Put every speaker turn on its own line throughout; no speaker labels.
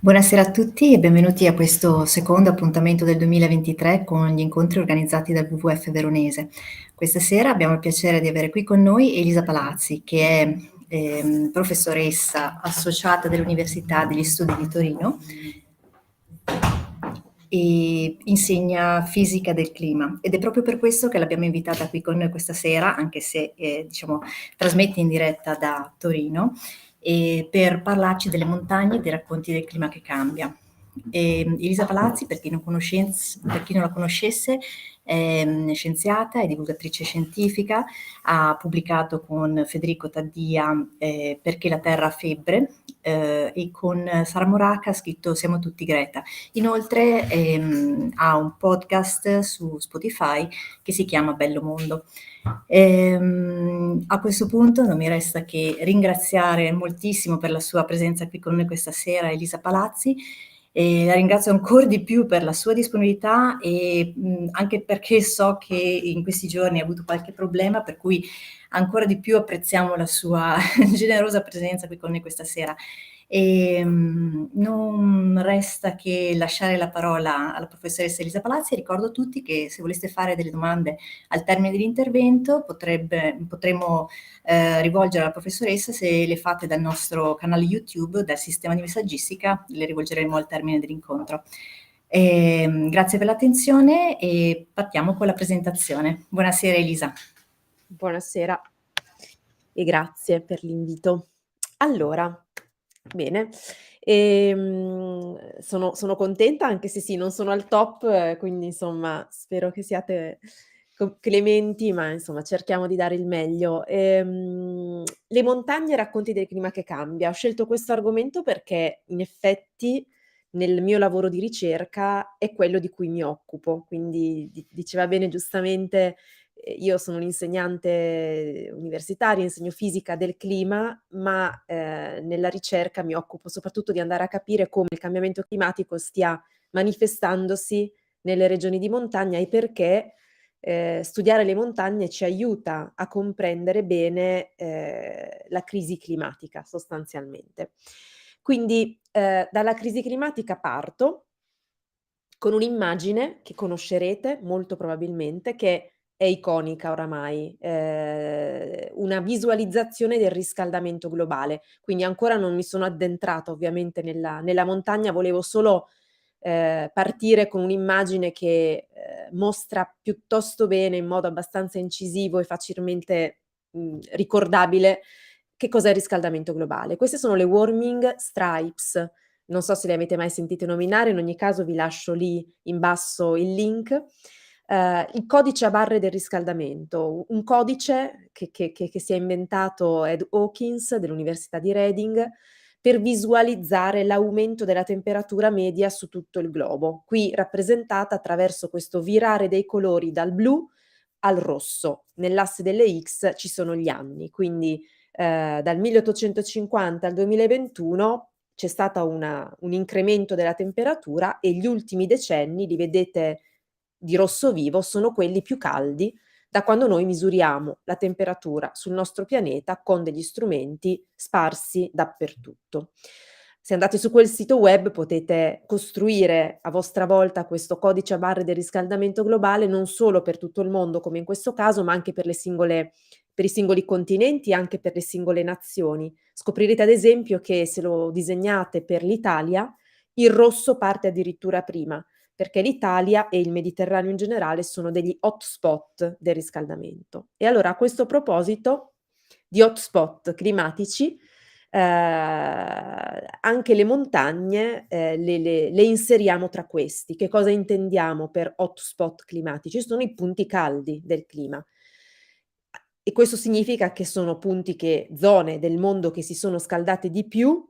Buonasera a tutti e benvenuti a questo secondo appuntamento del 2023 con gli incontri organizzati dal WWF Veronese. Questa sera abbiamo il piacere di avere qui con noi Elisa Palazzi, che è professoressa associata dell'Università degli Studi di Torino e insegna fisica del clima ed è proprio per questo che l'abbiamo invitata qui con noi questa sera, anche se trasmette in diretta da Torino, per parlarci delle montagne e dei racconti del clima che cambia. Elisa Palazzi, per chi non la conoscesse, è scienziata e divulgatrice scientifica, ha pubblicato con Federico Taddia Perché la Terra ha febbre e con Sara Moraca ha scritto Siamo tutti Greta. Inoltre ha un podcast su Spotify che si chiama Bello Mondo. A questo punto non mi resta che ringraziare moltissimo per la sua presenza qui con noi questa sera Elisa Palazzi e la ringrazio ancora di più per la sua disponibilità e anche perché so che in questi giorni ha avuto qualche problema, per cui ancora di più apprezziamo la sua generosa presenza qui con noi questa sera. Non resta che lasciare la parola alla professoressa Elisa Palazzi e ricordo a tutti che se voleste fare delle domande al termine dell'intervento potremmo rivolgere alla professoressa. Se le fate dal nostro canale YouTube, dal sistema di messaggistica, le rivolgeremo al termine dell'incontro. Grazie per l'attenzione e partiamo con la presentazione. Buonasera Elisa.
Buonasera e grazie per l'invito. Allora, bene, sono contenta anche se sì, non sono al top, quindi insomma spero che siate clementi, ma insomma cerchiamo di dare il meglio. Le montagne e racconti del clima che cambia. Ho scelto questo argomento perché in effetti nel mio lavoro di ricerca è quello di cui mi occupo, quindi diceva bene giustamente. Io sono un'insegnante universitaria, insegno fisica del clima, ma, nella ricerca mi occupo soprattutto di andare a capire come il cambiamento climatico stia manifestandosi nelle regioni di montagna e perché, studiare le montagne ci aiuta a comprendere bene, la crisi climatica sostanzialmente. Quindi, dalla crisi climatica parto con un'immagine che conoscerete molto probabilmente, che è iconica oramai, una visualizzazione del riscaldamento globale. Quindi ancora non mi sono addentrata ovviamente nella montagna, volevo solo, partire con un'immagine che, mostra piuttosto bene, in modo abbastanza incisivo e facilmente, ricordabile, che cos'è il riscaldamento globale. Queste sono le warming stripes, non so se le avete mai sentite nominare, in ogni caso vi lascio lì in basso il link. Il codice a barre del riscaldamento, un codice che si è inventato Ed Hawkins dell'Università di Reading per visualizzare l'aumento della temperatura media su tutto il globo, qui rappresentata attraverso questo virare dei colori dal blu al rosso. Nell'asse delle X ci sono gli anni, quindi dal 1850 al 2021 c'è stata un incremento della temperatura e gli ultimi decenni, li vedete di rosso vivo, sono quelli più caldi da quando noi misuriamo la temperatura sul nostro pianeta con degli strumenti sparsi dappertutto. Se andate su quel sito web potete costruire a vostra volta questo codice a barre del riscaldamento globale non solo per tutto il mondo come in questo caso, ma anche per i singoli continenti e anche per le singole nazioni. Scoprirete ad esempio che se lo disegnate per l'Italia, il rosso parte addirittura prima, perché l'Italia e il Mediterraneo in generale sono degli hotspot del riscaldamento. E allora a questo proposito di hotspot climatici, anche le montagne, le inseriamo tra questi. Che cosa intendiamo per hotspot climatici? Sono i punti caldi del clima. E questo significa che sono zone del mondo che si sono scaldate di più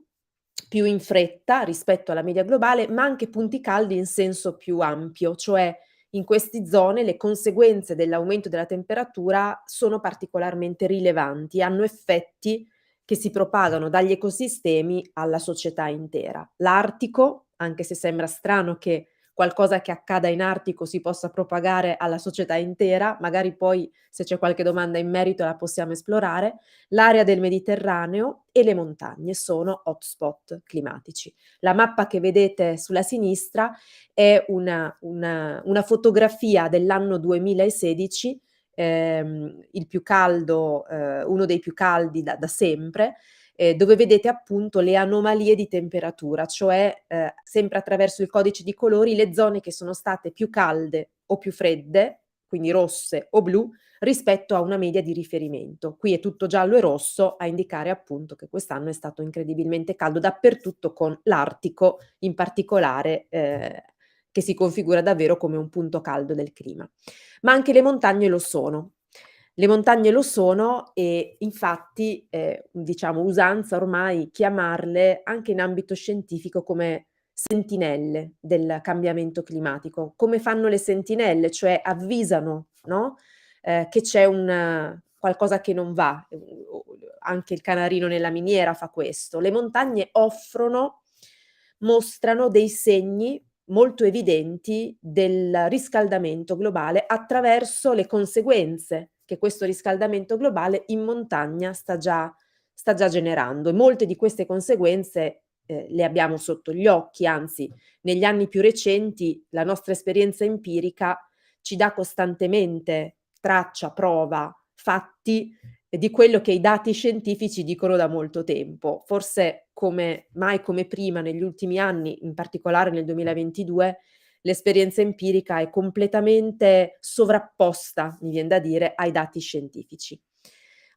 in fretta rispetto alla media globale, ma anche punti caldi in senso più ampio, cioè in queste zone le conseguenze dell'aumento della temperatura sono particolarmente rilevanti, hanno effetti che si propagano dagli ecosistemi alla società intera. L'Artico, anche se sembra strano che qualcosa che accada in Artico si possa propagare alla società intera, magari poi se c'è qualche domanda in merito la possiamo esplorare. L'area del Mediterraneo e le montagne sono hotspot climatici. La mappa che vedete sulla sinistra è una fotografia dell'anno 2016, il più caldo, uno dei più caldi da sempre, dove vedete appunto le anomalie di temperatura, cioè sempre attraverso il codice di colori le zone che sono state più calde o più fredde, quindi rosse o blu, rispetto a una media di riferimento. Qui è tutto giallo e rosso a indicare appunto che quest'anno è stato incredibilmente caldo dappertutto, con l'Artico in particolare che si configura davvero come un punto caldo del clima. Ma anche le montagne lo sono. Le montagne lo sono e infatti è, diciamo, usanza ormai chiamarle anche in ambito scientifico come sentinelle del cambiamento climatico. Come fanno le sentinelle? Cioè avvisano, no, che c'è un qualcosa che non va. Anche il canarino nella miniera fa questo. Le montagne mostrano dei segni molto evidenti del riscaldamento globale attraverso le conseguenze che questo riscaldamento globale in montagna sta già generando, e molte di queste conseguenze le abbiamo sotto gli occhi, anzi negli anni più recenti la nostra esperienza empirica ci dà costantemente traccia, prova, fatti di quello che i dati scientifici dicono da molto tempo. Forse come mai come prima negli ultimi anni, in particolare nel 2022, l'esperienza empirica è completamente sovrapposta, mi vien da dire, ai dati scientifici.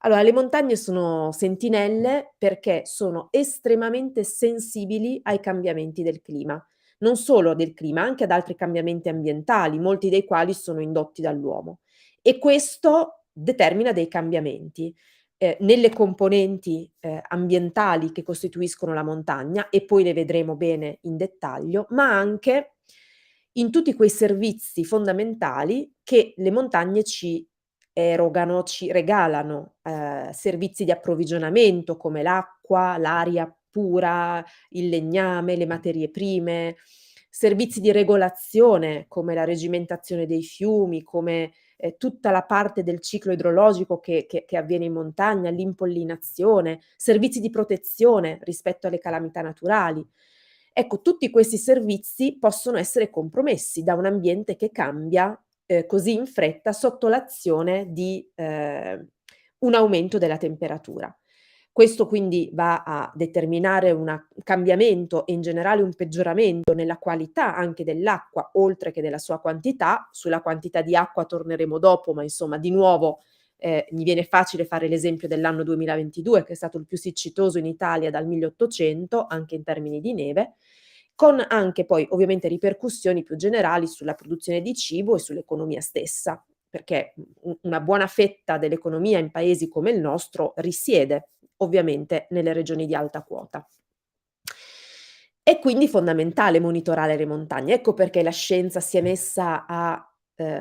Allora, le montagne sono sentinelle perché sono estremamente sensibili ai cambiamenti del clima. Non solo del clima, anche ad altri cambiamenti ambientali, molti dei quali sono indotti dall'uomo. E questo determina dei cambiamenti nelle componenti ambientali che costituiscono la montagna, e poi le vedremo bene in dettaglio, ma anche in tutti quei servizi fondamentali che le montagne ci erogano, ci regalano, servizi di approvvigionamento come l'acqua, l'aria pura, il legname, le materie prime, servizi di regolazione come la regimentazione dei fiumi, come tutta la parte del ciclo idrologico che avviene in montagna, l'impollinazione, servizi di protezione rispetto alle calamità naturali. Ecco, tutti questi servizi possono essere compromessi da un ambiente che cambia così in fretta sotto l'azione di un aumento della temperatura. Questo quindi va a determinare un cambiamento e in generale un peggioramento nella qualità anche dell'acqua, oltre che della sua quantità. Sulla quantità di acqua torneremo dopo, ma insomma di nuovo mi viene facile fare l'esempio dell'anno 2022, che è stato il più siccitoso in Italia dal 1800, anche in termini di neve, con anche poi ovviamente ripercussioni più generali sulla produzione di cibo e sull'economia stessa, perché una buona fetta dell'economia in paesi come il nostro risiede ovviamente nelle regioni di alta quota. È quindi fondamentale monitorare le montagne. Ecco perché la scienza si è messa a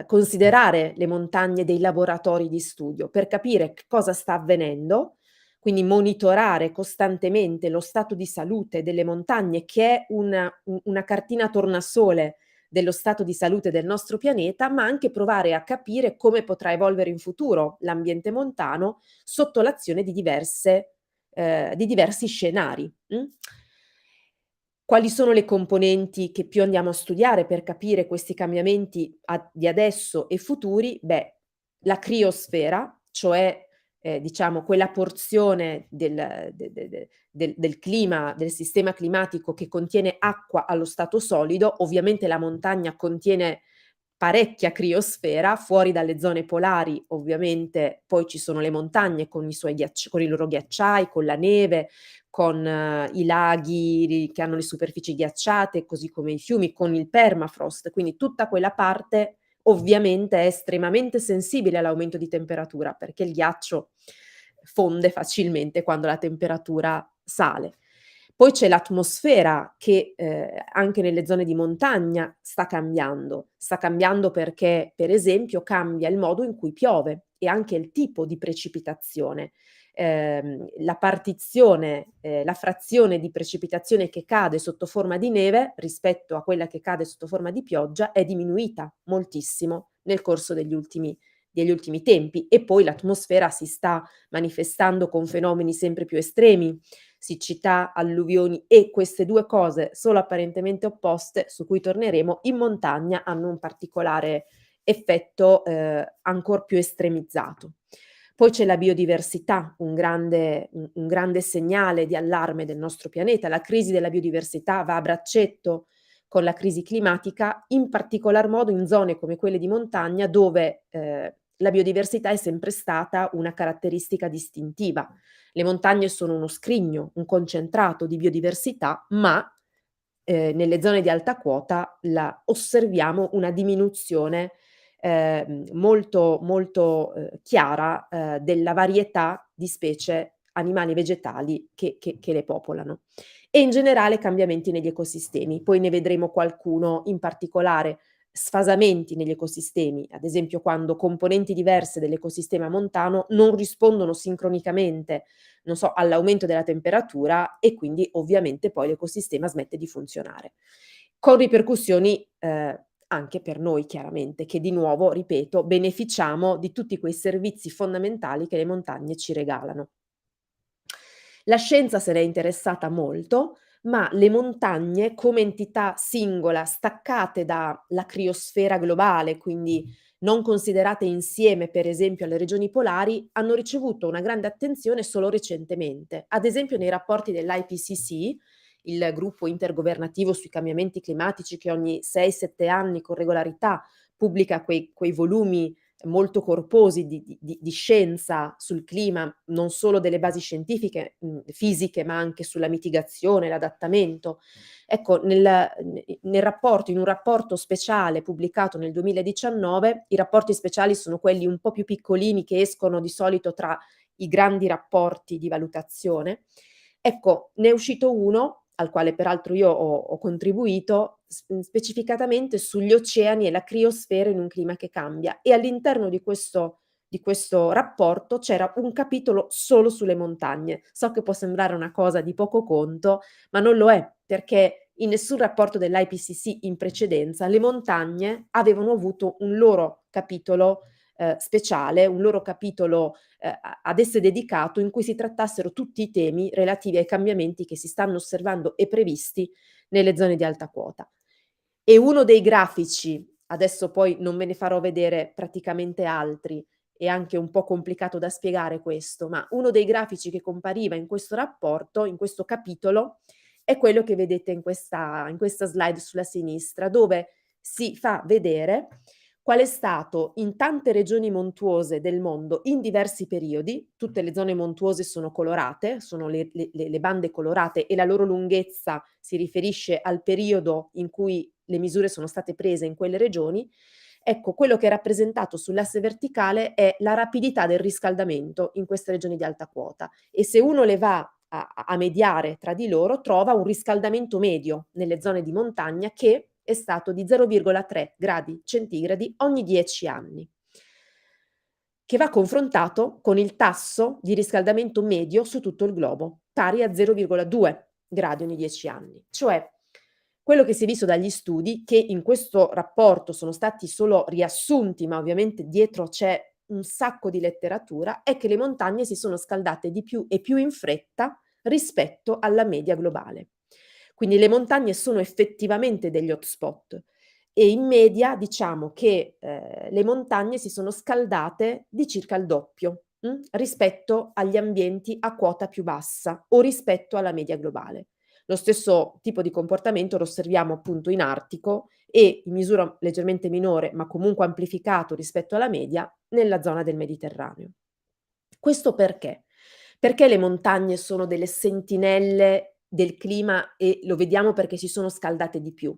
considerare le montagne dei laboratori di studio per capire che cosa sta avvenendo, quindi monitorare costantemente lo stato di salute delle montagne, che è una cartina tornasole dello stato di salute del nostro pianeta, ma anche provare a capire come potrà evolvere in futuro l'ambiente montano sotto l'azione di diversi scenari. Quali sono le componenti che più andiamo a studiare per capire questi cambiamenti di adesso e futuri? Beh, la criosfera, cioè diciamo quella porzione del clima, del sistema climatico che contiene acqua allo stato solido. Ovviamente la montagna contiene parecchia criosfera, fuori dalle zone polari ovviamente poi ci sono le montagne con con i loro ghiacciai, con la neve, con i laghi che hanno le superfici ghiacciate, così come i fiumi, con il permafrost, quindi tutta quella parte ovviamente è estremamente sensibile all'aumento di temperatura, perché il ghiaccio fonde facilmente quando la temperatura sale. Poi c'è l'atmosfera che anche nelle zone di montagna sta cambiando perché per esempio cambia il modo in cui piove e anche il tipo di precipitazione. la partizione, la frazione di precipitazione che cade sotto forma di neve rispetto a quella che cade sotto forma di pioggia è diminuita moltissimo nel corso degli ultimi tempi, e poi l'atmosfera si sta manifestando con fenomeni sempre più estremi, siccità, alluvioni, e queste due cose, solo apparentemente opposte, su cui torneremo, in montagna hanno un particolare effetto ancor più estremizzato. Poi c'è la biodiversità, un grande segnale di allarme del nostro pianeta. La crisi della biodiversità va a braccetto con la crisi climatica, in particolar modo in zone come quelle di montagna, dove la biodiversità è sempre stata una caratteristica distintiva. Le montagne sono uno scrigno, un concentrato di biodiversità, ma nelle zone di alta quota osserviamo una diminuzione molto chiara della varietà di specie animali e vegetali che le popolano, e in generale cambiamenti negli ecosistemi. Poi ne vedremo qualcuno in particolare: sfasamenti negli ecosistemi, ad esempio quando componenti diverse dell'ecosistema montano non rispondono sincronicamente, non so, all'aumento della temperatura, e quindi ovviamente poi l'ecosistema smette di funzionare, con ripercussioni anche per noi chiaramente, che di nuovo, ripeto, beneficiamo di tutti quei servizi fondamentali che le montagne ci regalano. La scienza se n'è interessata molto, ma le montagne come entità singola, staccate dalla criosfera globale, quindi non considerate insieme per esempio alle regioni polari, hanno ricevuto una grande attenzione solo recentemente. Ad esempio nei rapporti dell'IPCC, il gruppo intergovernativo sui cambiamenti climatici, che ogni 6-7 anni con regolarità pubblica quei volumi molto corposi di scienza sul clima, non solo delle basi scientifiche, fisiche, ma anche sulla mitigazione, l'adattamento. Ecco, in un rapporto speciale pubblicato nel 2019, i rapporti speciali sono quelli un po' più piccolini che escono di solito tra i grandi rapporti di valutazione. Ecco, ne è uscito uno, al quale peraltro io ho contribuito, specificatamente sugli oceani e la criosfera in un clima che cambia, e all'interno di questo rapporto c'era un capitolo solo sulle montagne. So che può sembrare una cosa di poco conto, ma non lo è, perché in nessun rapporto dell'IPCC in precedenza le montagne avevano avuto un loro capitolo speciale, un loro capitolo ad esse dedicato, in cui si trattassero tutti i temi relativi ai cambiamenti che si stanno osservando e previsti nelle zone di alta quota. E uno dei grafici, adesso poi non ve ne farò vedere praticamente altri, è anche un po' complicato da spiegare questo, ma uno dei grafici che compariva in questo rapporto, in questo capitolo, è quello che vedete in questa slide sulla sinistra, dove si fa vedere qual è stato in tante regioni montuose del mondo in diversi periodi. Tutte le zone montuose sono colorate, sono le bande colorate, e la loro lunghezza si riferisce al periodo in cui le misure sono state prese in quelle regioni. Ecco, quello che è rappresentato sull'asse verticale è la rapidità del riscaldamento in queste regioni di alta quota, e se uno le va a mediare tra di loro, trova un riscaldamento medio nelle zone di montagna che è stato di 0,3 gradi centigradi ogni 10 anni, che va confrontato con il tasso di riscaldamento medio su tutto il globo, pari a 0,2 gradi ogni 10 anni. Cioè, quello che si è visto dagli studi, che in questo rapporto sono stati solo riassunti, ma ovviamente dietro c'è un sacco di letteratura, è che le montagne si sono scaldate di più e più in fretta rispetto alla media globale. Quindi le montagne sono effettivamente degli hotspot, e in media diciamo che le montagne si sono scaldate di circa il doppio rispetto agli ambienti a quota più bassa o rispetto alla media globale. Lo stesso tipo di comportamento lo osserviamo appunto in Artico, e in misura leggermente minore, ma comunque amplificato rispetto alla media, nella zona del Mediterraneo. Questo perché? Perché le montagne sono delle sentinelle del clima, e lo vediamo perché si sono scaldate di più.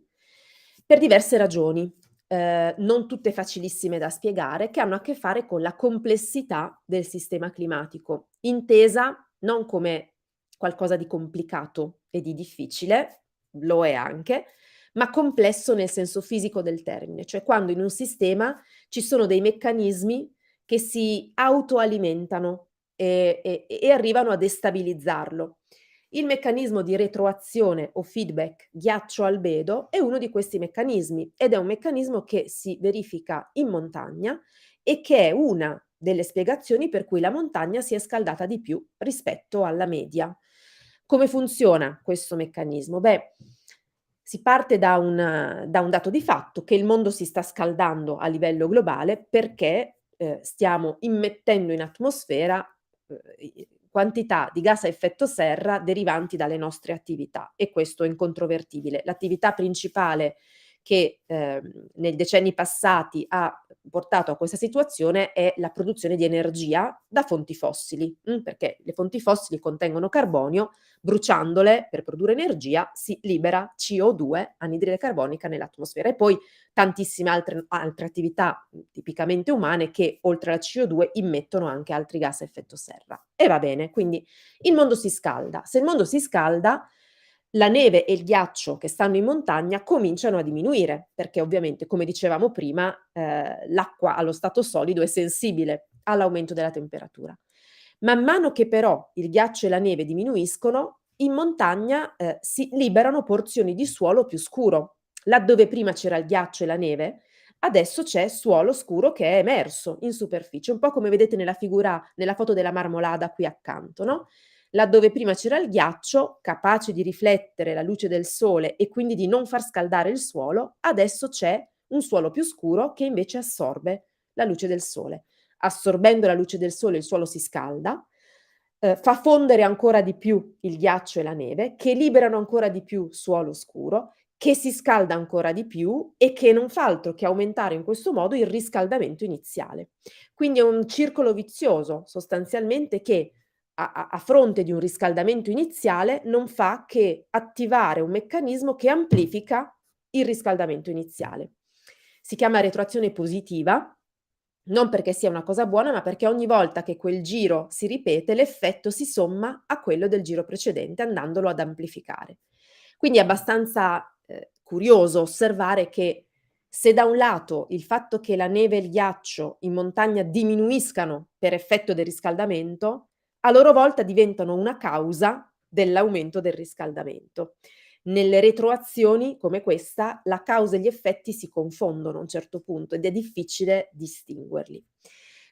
Per diverse ragioni, non tutte facilissime da spiegare, che hanno a che fare con la complessità del sistema climatico, intesa non come qualcosa di complicato e di difficile, lo è anche, ma complesso nel senso fisico del termine, cioè quando in un sistema ci sono dei meccanismi che si autoalimentano e arrivano a destabilizzarlo. Il meccanismo di retroazione o feedback ghiaccio-albedo è uno di questi meccanismi ed è un meccanismo che si verifica in montagna e che è una delle spiegazioni per cui la montagna si è scaldata di più rispetto alla media. Come funziona questo meccanismo? Beh, si parte da un dato di fatto che il mondo si sta scaldando a livello globale perché stiamo immettendo in atmosfera quantità di gas a effetto serra derivanti dalle nostre attività e questo è incontrovertibile. L'attività principale che nei decenni passati ha portato a questa situazione è la produzione di energia da fonti fossili, perché le fonti fossili contengono carbonio, bruciandole per produrre energia si libera CO2, anidride carbonica, nell'atmosfera e poi tantissime altre attività tipicamente umane che oltre alla CO2 immettono anche altri gas a effetto serra. E va bene, quindi il mondo si scalda. Se il mondo si scalda, la neve e il ghiaccio che stanno in montagna cominciano a diminuire, perché ovviamente, come dicevamo prima, l'acqua allo stato solido è sensibile all'aumento della temperatura. Man mano che però il ghiaccio e la neve diminuiscono, in montagna si liberano porzioni di suolo più scuro. Laddove prima c'era il ghiaccio e la neve, adesso c'è suolo scuro che è emerso in superficie, un po' come vedete nella foto della marmolada qui accanto, no? Laddove prima c'era il ghiaccio, capace di riflettere la luce del sole e quindi di non far scaldare il suolo, adesso c'è un suolo più scuro che invece assorbe la luce del sole. Assorbendo la luce del sole il suolo si scalda, fa fondere ancora di più il ghiaccio e la neve, che liberano ancora di più suolo scuro, che si scalda ancora di più e che non fa altro che aumentare in questo modo il riscaldamento iniziale. Quindi è un circolo vizioso sostanzialmente che a fronte di un riscaldamento iniziale non fa che attivare un meccanismo che amplifica il riscaldamento iniziale. Si chiama retroazione positiva, non perché sia una cosa buona, ma perché ogni volta che quel giro si ripete, l'effetto si somma a quello del giro precedente, andandolo ad amplificare. Quindi è abbastanza curioso osservare che se da un lato il fatto che la neve e il ghiaccio in montagna diminuiscano per effetto del riscaldamento, a loro volta diventano una causa dell'aumento del riscaldamento. Nelle retroazioni come questa, la causa e gli effetti si confondono a un certo punto ed è difficile distinguerli.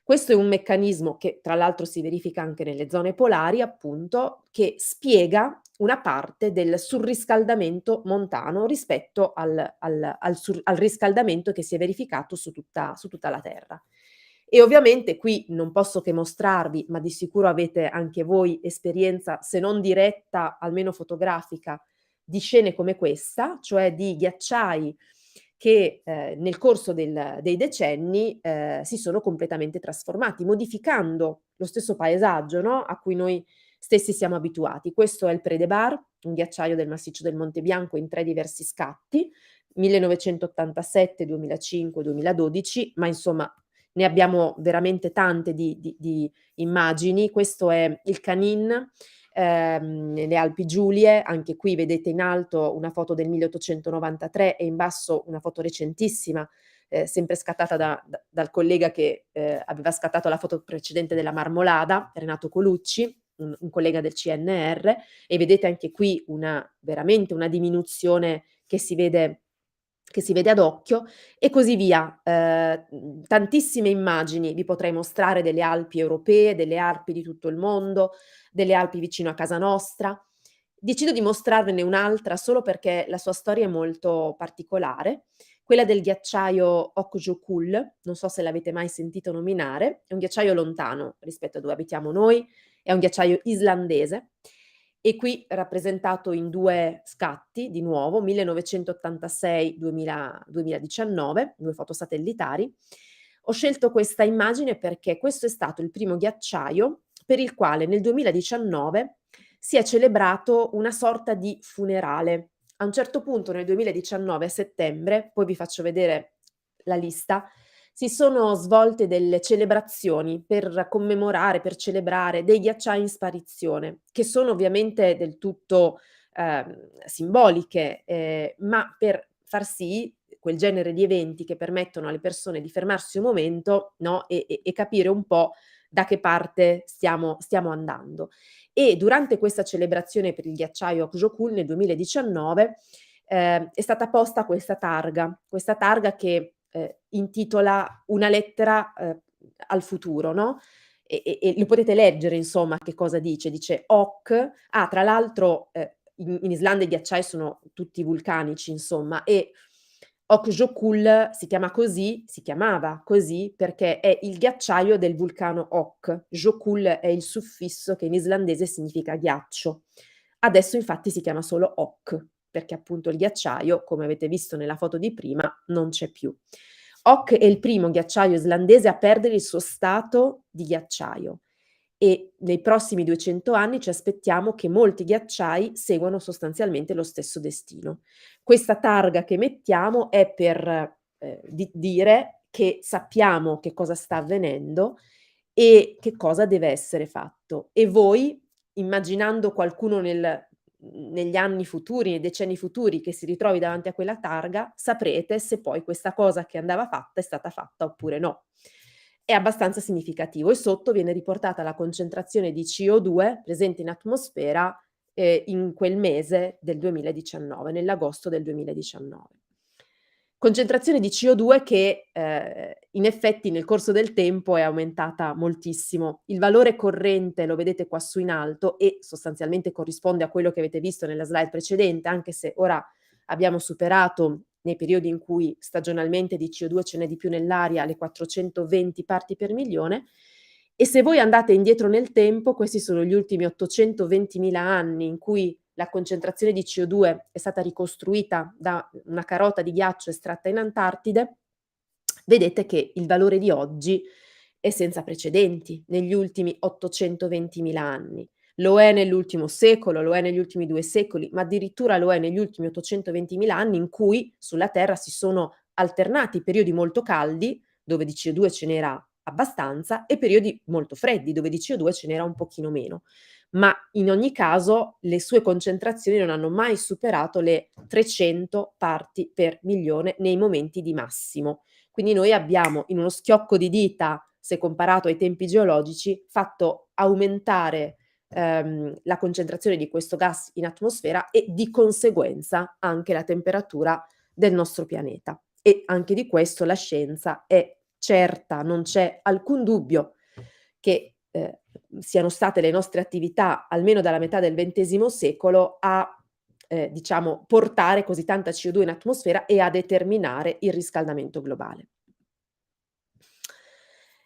Questo è un meccanismo che tra l'altro si verifica anche nelle zone polari, appunto, che spiega una parte del surriscaldamento montano rispetto al riscaldamento che si è verificato su tutta la Terra. E ovviamente qui non posso che mostrarvi, ma di sicuro avete anche voi esperienza, se non diretta, almeno fotografica, di scene come questa, cioè di ghiacciai che nel corso dei decenni si sono completamente trasformati, modificando lo stesso paesaggio, no, a cui noi stessi siamo abituati. Questo è il Predebar, un ghiacciaio del massiccio del Monte Bianco in 3 diversi scatti, 1987, 2005, 2012, ma insomma ne abbiamo veramente tante di immagini. Questo è il Canin, nelle Alpi Giulie, anche qui vedete in alto una foto del 1893 e in basso una foto recentissima, sempre scattata dal collega che aveva scattato la foto precedente della Marmolada, Renato Colucci, un collega del CNR, e vedete anche qui veramente una diminuzione che si vede ad occhio e così via. Tantissime immagini vi potrei mostrare delle Alpi europee, delle Alpi di tutto il mondo, delle Alpi vicino a casa nostra. Decido di mostrarvene un'altra solo perché la sua storia è molto particolare, quella del ghiacciaio Okjokul, non so se l'avete mai sentito nominare, è un ghiacciaio lontano rispetto a dove abitiamo noi, è un ghiacciaio islandese e qui rappresentato in 2 scatti, di nuovo, 1986, 2019, 2 foto satellitari. Ho scelto questa immagine perché questo è stato il primo ghiacciaio per il quale nel 2019 si è celebrato una sorta di funerale. A un certo punto nel 2019 a settembre, poi vi faccio vedere la lista, si sono svolte delle celebrazioni per commemorare, per celebrare dei ghiacciai in sparizione, che sono ovviamente del tutto simboliche, ma per far sì quel genere di eventi che permettono alle persone di fermarsi un momento, no, e capire un po' da che parte stiamo andando. E durante questa celebrazione per il ghiacciaio Okjokhul nel 2019 è stata posta questa targa che intitola una lettera al futuro, no? E lo potete leggere, insomma, che cosa dice. Dice Ok. Ah, tra l'altro, in Islanda i ghiacciai sono tutti vulcanici, insomma, e Okjokhul si chiamava così perché è il ghiacciaio del vulcano Ok. Jokul è il suffisso che in islandese significa ghiaccio. Adesso infatti si chiama solo Ok, perché appunto il ghiacciaio, come avete visto nella foto di prima, non c'è più. Ok è il primo ghiacciaio islandese a perdere il suo stato di ghiacciaio e nei prossimi 200 anni ci aspettiamo che molti ghiacciai seguano sostanzialmente lo stesso destino. Questa targa che mettiamo è per dire che sappiamo che cosa sta avvenendo e che cosa deve essere fatto. E voi, immaginando qualcuno negli anni futuri, nei decenni futuri che si ritrovi davanti a quella targa, saprete se poi questa cosa che andava fatta è stata fatta oppure no. È abbastanza significativo e sotto viene riportata la concentrazione di CO2 presente in atmosfera in quel mese del 2019, nell'agosto del 2019. Concentrazione di CO2 che in effetti nel corso del tempo è aumentata moltissimo. Il valore corrente lo vedete qua su in alto e sostanzialmente corrisponde a quello che avete visto nella slide precedente, anche se ora abbiamo superato nei periodi in cui stagionalmente di CO2 ce n'è di più nell'aria le 420 parti per milione. E se voi andate indietro nel tempo, questi sono gli ultimi 820.000 anni in cui la concentrazione di CO2 è stata ricostruita da una carota di ghiaccio estratta in Antartide, vedete che il valore di oggi è senza precedenti negli ultimi 820.000 anni. Lo è nell'ultimo secolo, lo è negli ultimi 2 secoli, ma addirittura lo è negli ultimi 820.000 anni in cui sulla Terra si sono alternati periodi molto caldi, dove di CO2 ce n'era abbastanza, e periodi molto freddi, dove di CO2 ce n'era un pochino meno. Ma in ogni caso le sue concentrazioni non hanno mai superato le 300 parti per milione nei momenti di massimo. Quindi noi abbiamo in uno schiocco di dita, se comparato ai tempi geologici, fatto aumentare la concentrazione di questo gas in atmosfera e di conseguenza anche la temperatura del nostro pianeta. E anche di questo la scienza è certa, non c'è alcun dubbio che siano state le nostre attività, almeno dalla metà del XX secolo, a diciamo, portare così tanta CO2 in atmosfera e a determinare il riscaldamento globale.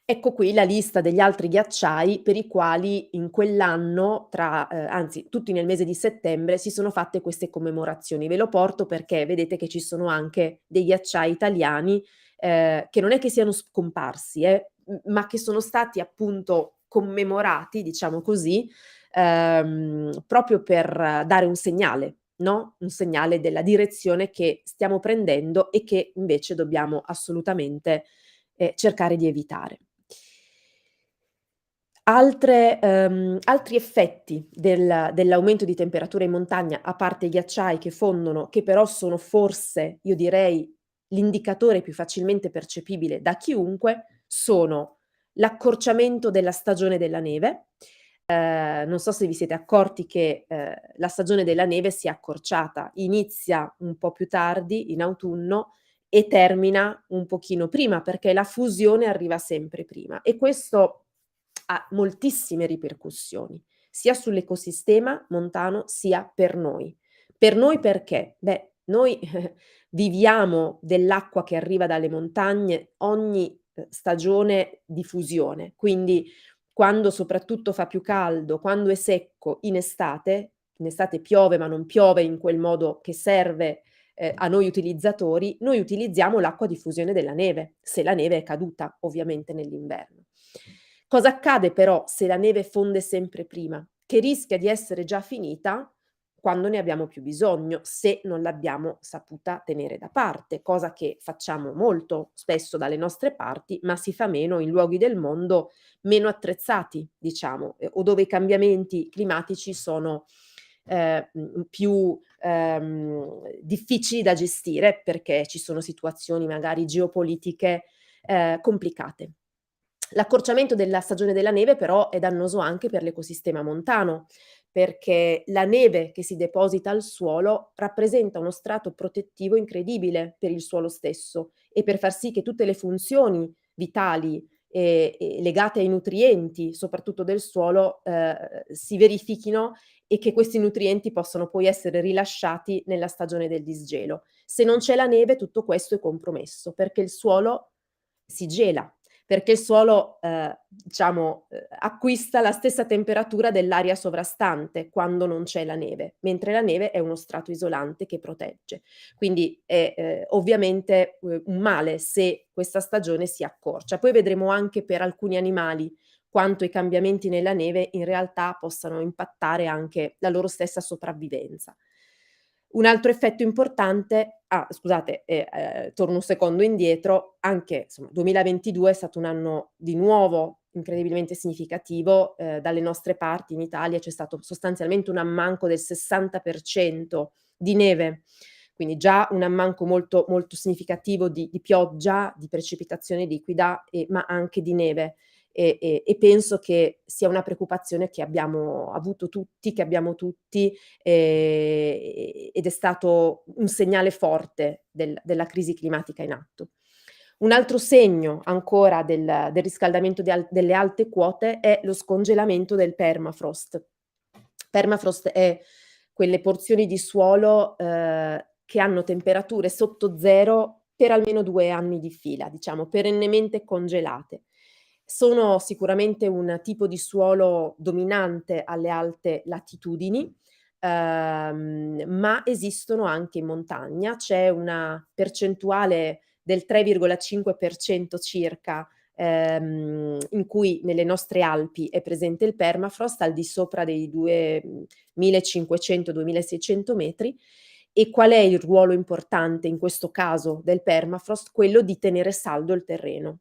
Ecco qui la lista degli altri ghiacciai per i quali in quell'anno, anzi tutti nel mese di settembre, si sono fatte queste commemorazioni. Ve lo porto perché vedete che ci sono anche dei ghiacciai italiani che non è che siano scomparsi, ma che sono stati appunto commemorati, diciamo così, proprio per dare un segnale, no? Un segnale della direzione che stiamo prendendo e che invece dobbiamo assolutamente cercare di evitare. Altri effetti dell'aumento di temperatura in montagna, a parte i ghiacciai che fondono, che però sono forse, io direi, l'indicatore più facilmente percepibile da chiunque, sono l'accorciamento della stagione della neve. Non so se vi siete accorti che la stagione della neve si è accorciata, inizia un po' più tardi, in autunno, e termina un pochino prima, perché la fusione arriva sempre prima. E questo ha moltissime ripercussioni, sia sull'ecosistema montano, sia per noi. Per noi perché? Beh, noi viviamo dell'acqua che arriva dalle montagne ogni stagione di fusione, quindi quando soprattutto fa più caldo, quando è secco in estate piove ma non piove in quel modo che serve a noi utilizzatori, noi utilizziamo l'acqua di fusione della neve, se la neve è caduta ovviamente nell'inverno. Cosa accade però se la neve fonde sempre prima? Che rischia di essere già finita quando ne abbiamo più bisogno, se non l'abbiamo saputa tenere da parte, cosa che facciamo molto spesso dalle nostre parti, ma si fa meno in luoghi del mondo meno attrezzati, diciamo, o dove i cambiamenti climatici sono più difficili da gestire perché ci sono situazioni magari geopolitiche complicate. L'accorciamento della stagione della neve però è dannoso anche per l'ecosistema montano, perché la neve che si deposita al suolo rappresenta uno strato protettivo incredibile per il suolo stesso e per far sì che tutte le funzioni vitali e legate ai nutrienti, soprattutto del suolo, si verifichino e che questi nutrienti possano poi essere rilasciati nella stagione del disgelo. Se non c'è la neve tutto questo è compromesso, perché il suolo si gela, perché il suolo, acquista la stessa temperatura dell'aria sovrastante quando non c'è la neve, mentre la neve è uno strato isolante che protegge. Quindi è, ovviamente, un male se questa stagione si accorcia. Poi vedremo anche per alcuni animali quanto i cambiamenti nella neve in realtà possano impattare anche la loro stessa sopravvivenza. Un altro effetto importante scusate, torno un secondo indietro, anche insomma 2022 è stato un anno di nuovo incredibilmente significativo, dalle nostre parti in Italia c'è stato sostanzialmente un ammanco del 60% di neve, quindi già un ammanco molto, molto significativo di pioggia, di precipitazione liquida ma anche di neve. E penso che sia una preoccupazione che abbiamo avuto tutti, che abbiamo tutti, ed è stato un segnale forte della crisi climatica in atto. Un altro segno ancora del riscaldamento delle alte quote è lo scongelamento del permafrost. Permafrost è quelle porzioni di suolo, che hanno temperature sotto zero per almeno 2 anni di fila, diciamo perennemente congelate. Sono sicuramente un tipo di suolo dominante alle alte latitudini, ma esistono anche in montagna. C'è una percentuale del 3,5% circa, in cui nelle nostre Alpi è presente il permafrost al di sopra dei 2500-2600 metri. E qual è il ruolo importante in questo caso del permafrost? Quello di tenere saldo il terreno.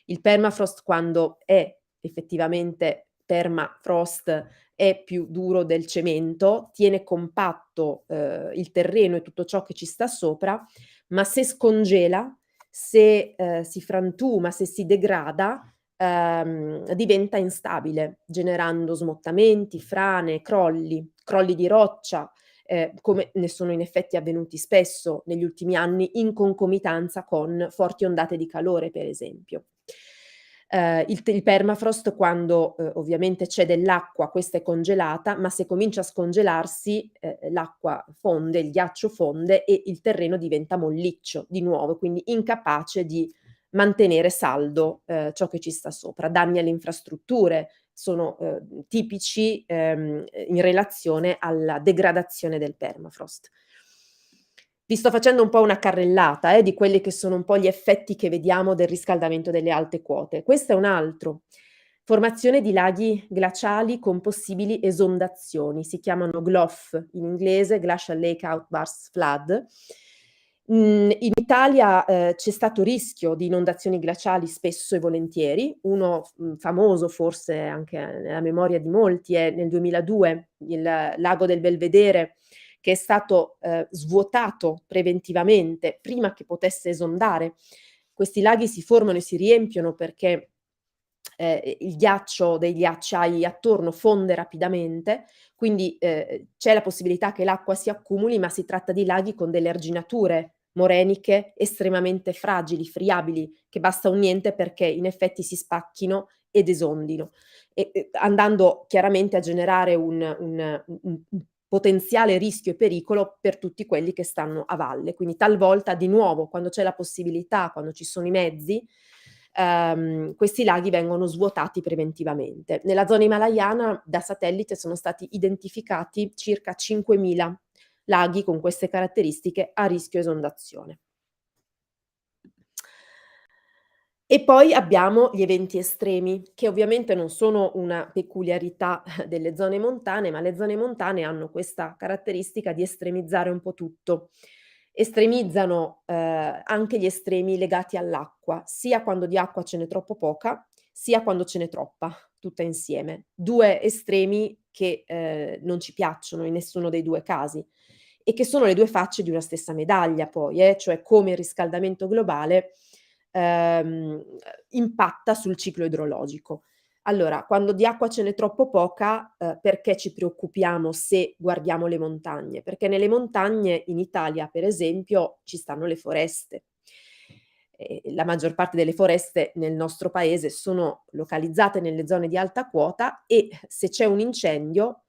Il permafrost quando è effettivamente permafrost è più duro del cemento, tiene compatto, il terreno e tutto ciò che ci sta sopra, ma se scongela, se, si frantuma, se si degrada, diventa instabile, generando smottamenti, frane, crolli di roccia, come ne sono in effetti avvenuti spesso negli ultimi anni in concomitanza con forti ondate di calore, per esempio. Il permafrost quando, ovviamente c'è dell'acqua, questa è congelata, ma se comincia a scongelarsi, l'acqua fonde, il ghiaccio fonde e il terreno diventa molliccio di nuovo, quindi incapace di mantenere saldo, ciò che ci sta sopra. Danni alle infrastrutture sono, tipici, in relazione alla degradazione del permafrost. Vi sto facendo un po' una carrellata, di quelli che sono un po' gli effetti che vediamo del riscaldamento delle alte quote. Questo è un altro. Formazione di laghi glaciali con possibili esondazioni, si chiamano GLOF in inglese, Glacial Lake Outburst Flood. In Italia, c'è stato rischio di inondazioni glaciali spesso e volentieri. Uno, famoso forse anche nella memoria di molti è nel 2002 il lago del Belvedere che è stato, svuotato preventivamente prima che potesse esondare. Questi laghi si formano e si riempiono perché, il ghiaccio dei ghiacciai attorno fonde rapidamente, quindi, c'è la possibilità che l'acqua si accumuli, ma si tratta di laghi con delle arginature moreniche estremamente fragili, friabili, che basta un niente perché in effetti si spacchino ed esondino, andando chiaramente a generare un potenziale rischio e pericolo per tutti quelli che stanno a valle. Quindi talvolta di nuovo, quando c'è la possibilità, quando ci sono i mezzi, questi laghi vengono svuotati preventivamente. Nella zona himalayana da satellite sono stati identificati circa 5.000 laghi con queste caratteristiche a rischio esondazione. E poi abbiamo gli eventi estremi, che ovviamente non sono una peculiarità delle zone montane, ma le zone montane hanno questa caratteristica di estremizzare un po' tutto. Estremizzano, anche gli estremi legati all'acqua, sia quando di acqua ce n'è troppo poca, sia quando ce n'è troppa, tutta insieme. 2 estremi che, non ci piacciono in nessuno dei 2 casi e che sono le 2 facce di una stessa medaglia poi, cioè come il riscaldamento globale ehm, impatta sul ciclo idrologico. Allora, quando di acqua ce n'è troppo poca, perché ci preoccupiamo se guardiamo le montagne? Perché nelle montagne in Italia, per esempio, ci stanno le foreste. La maggior parte delle foreste nel nostro paese sono localizzate nelle zone di alta quota e se c'è un incendio,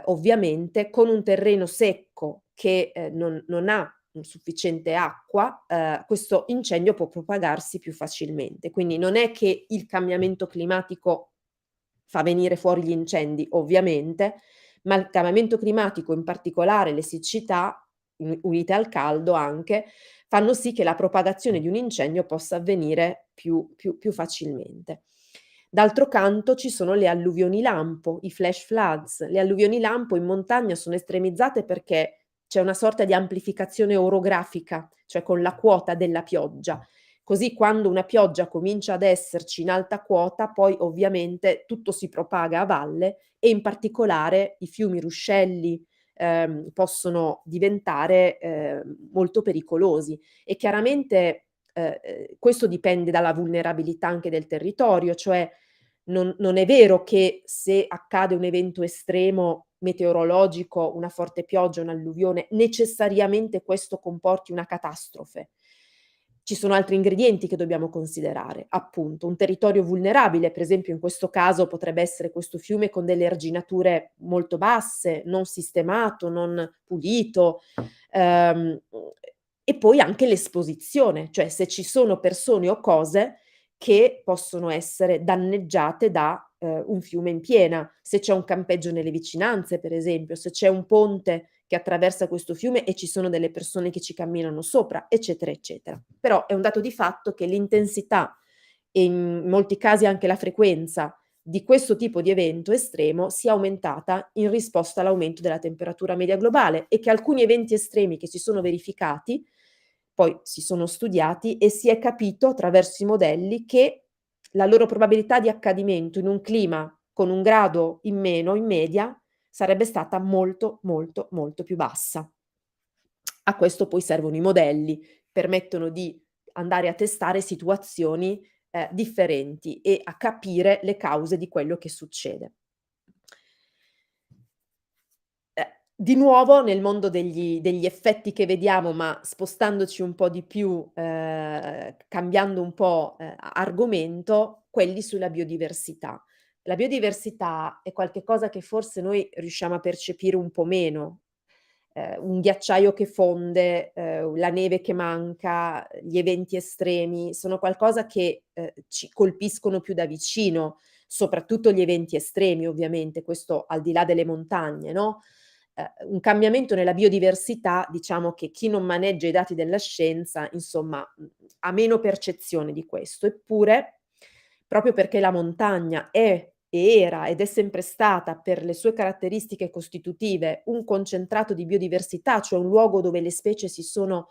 ovviamente con un terreno secco che, non ha sufficiente acqua, questo incendio può propagarsi più facilmente. Quindi non è che il cambiamento climatico fa venire fuori gli incendi, ovviamente, ma il cambiamento climatico, in particolare le siccità, unite al caldo anche, fanno sì che la propagazione di un incendio possa avvenire più facilmente. D'altro canto ci sono le alluvioni lampo, i flash floods. Le alluvioni lampo in montagna sono estremizzate perché c'è una sorta di amplificazione orografica, cioè con la quota della pioggia. Così quando una pioggia comincia ad esserci in alta quota, poi ovviamente tutto si propaga a valle e in particolare i fiumi ruscelli, possono diventare, molto pericolosi e chiaramente, questo dipende dalla vulnerabilità anche del territorio, cioè non è vero che se accade un evento estremo meteorologico, una forte pioggia, un'alluvione, necessariamente questo comporti una catastrofe. Ci sono altri ingredienti che dobbiamo considerare, appunto un territorio vulnerabile, per esempio in questo caso potrebbe essere questo fiume con delle arginature molto basse, non sistemato, non pulito, ehm, e poi anche l'esposizione, cioè se ci sono persone o cose che possono essere danneggiate da, un fiume in piena, se c'è un campeggio nelle vicinanze per esempio, se c'è un ponte che attraversa questo fiume e ci sono delle persone che ci camminano sopra, eccetera, eccetera. Però è un dato di fatto che l'intensità e in molti casi anche la frequenza di questo tipo di evento estremo sia aumentata in risposta all'aumento della temperatura media globale e che alcuni eventi estremi che si sono verificati poi si sono studiati e si è capito attraverso i modelli che la loro probabilità di accadimento in un clima con 1 grado in meno in media sarebbe stata molto, molto, molto più bassa. A questo poi servono i modelli, permettono di andare a testare situazioni, differenti e a capire le cause di quello che succede. Di nuovo nel mondo degli effetti che vediamo, ma spostandoci un po' di più, cambiando un po', argomento, quelli sulla biodiversità. La biodiversità è qualche cosa che forse noi riusciamo a percepire un po' meno. Un ghiacciaio che fonde, la neve che manca, gli eventi estremi, sono qualcosa che, ci colpiscono più da vicino, soprattutto gli eventi estremi ovviamente, questo al di là delle montagne, no, un cambiamento nella biodiversità, diciamo che chi non maneggia i dati della scienza, insomma, ha meno percezione di questo. Eppure, proprio perché la montagna è e era ed è sempre stata, per le sue caratteristiche costitutive, un concentrato di biodiversità, cioè un luogo dove le specie si sono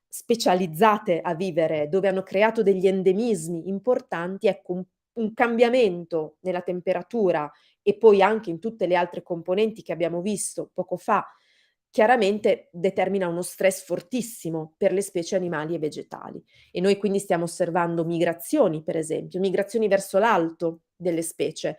specializzate a vivere, dove hanno creato degli endemismi importanti, ecco un cambiamento nella temperatura e poi anche in tutte le altre componenti che abbiamo visto poco fa, chiaramente determina uno stress fortissimo per le specie animali e vegetali. E noi quindi stiamo osservando migrazioni, per esempio, migrazioni verso l'alto delle specie,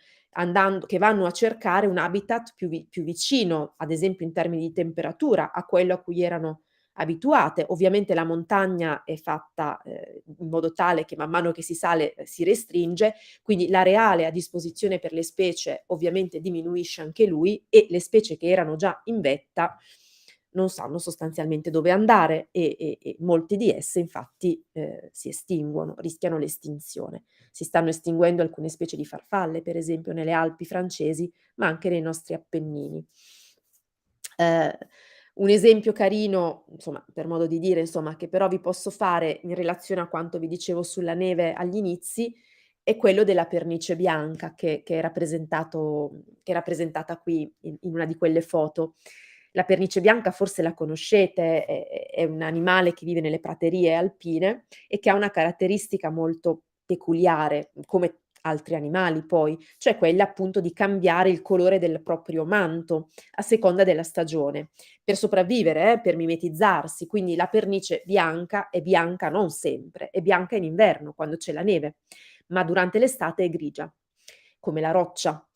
che vanno a cercare un habitat più vicino, ad esempio in termini di temperatura, a quello a cui erano abituate. Ovviamente la montagna è fatta, in modo tale che man mano che si sale, si restringe, quindi l'areale a disposizione per le specie ovviamente diminuisce anche lui e le specie che erano già in vetta non sanno sostanzialmente dove andare e molte di esse infatti, si estinguono, rischiano l'estinzione. Si stanno estinguendo alcune specie di farfalle, per esempio nelle Alpi francesi, ma anche nei nostri Appennini. Ehm, un esempio carino, insomma, per modo di dire, insomma, che però vi posso fare in relazione a quanto vi dicevo sulla neve agli inizi, è quello della pernice bianca che è rappresentata qui in una di quelle foto. La pernice bianca forse la conoscete, è un animale che vive nelle praterie alpine e che ha una caratteristica molto peculiare, come altri animali poi, cioè quella appunto di cambiare il colore del proprio manto a seconda della stagione, per sopravvivere, per mimetizzarsi. Quindi la pernice bianca è bianca non sempre, è bianca in inverno quando c'è la neve, ma durante l'estate è grigia, come la roccia.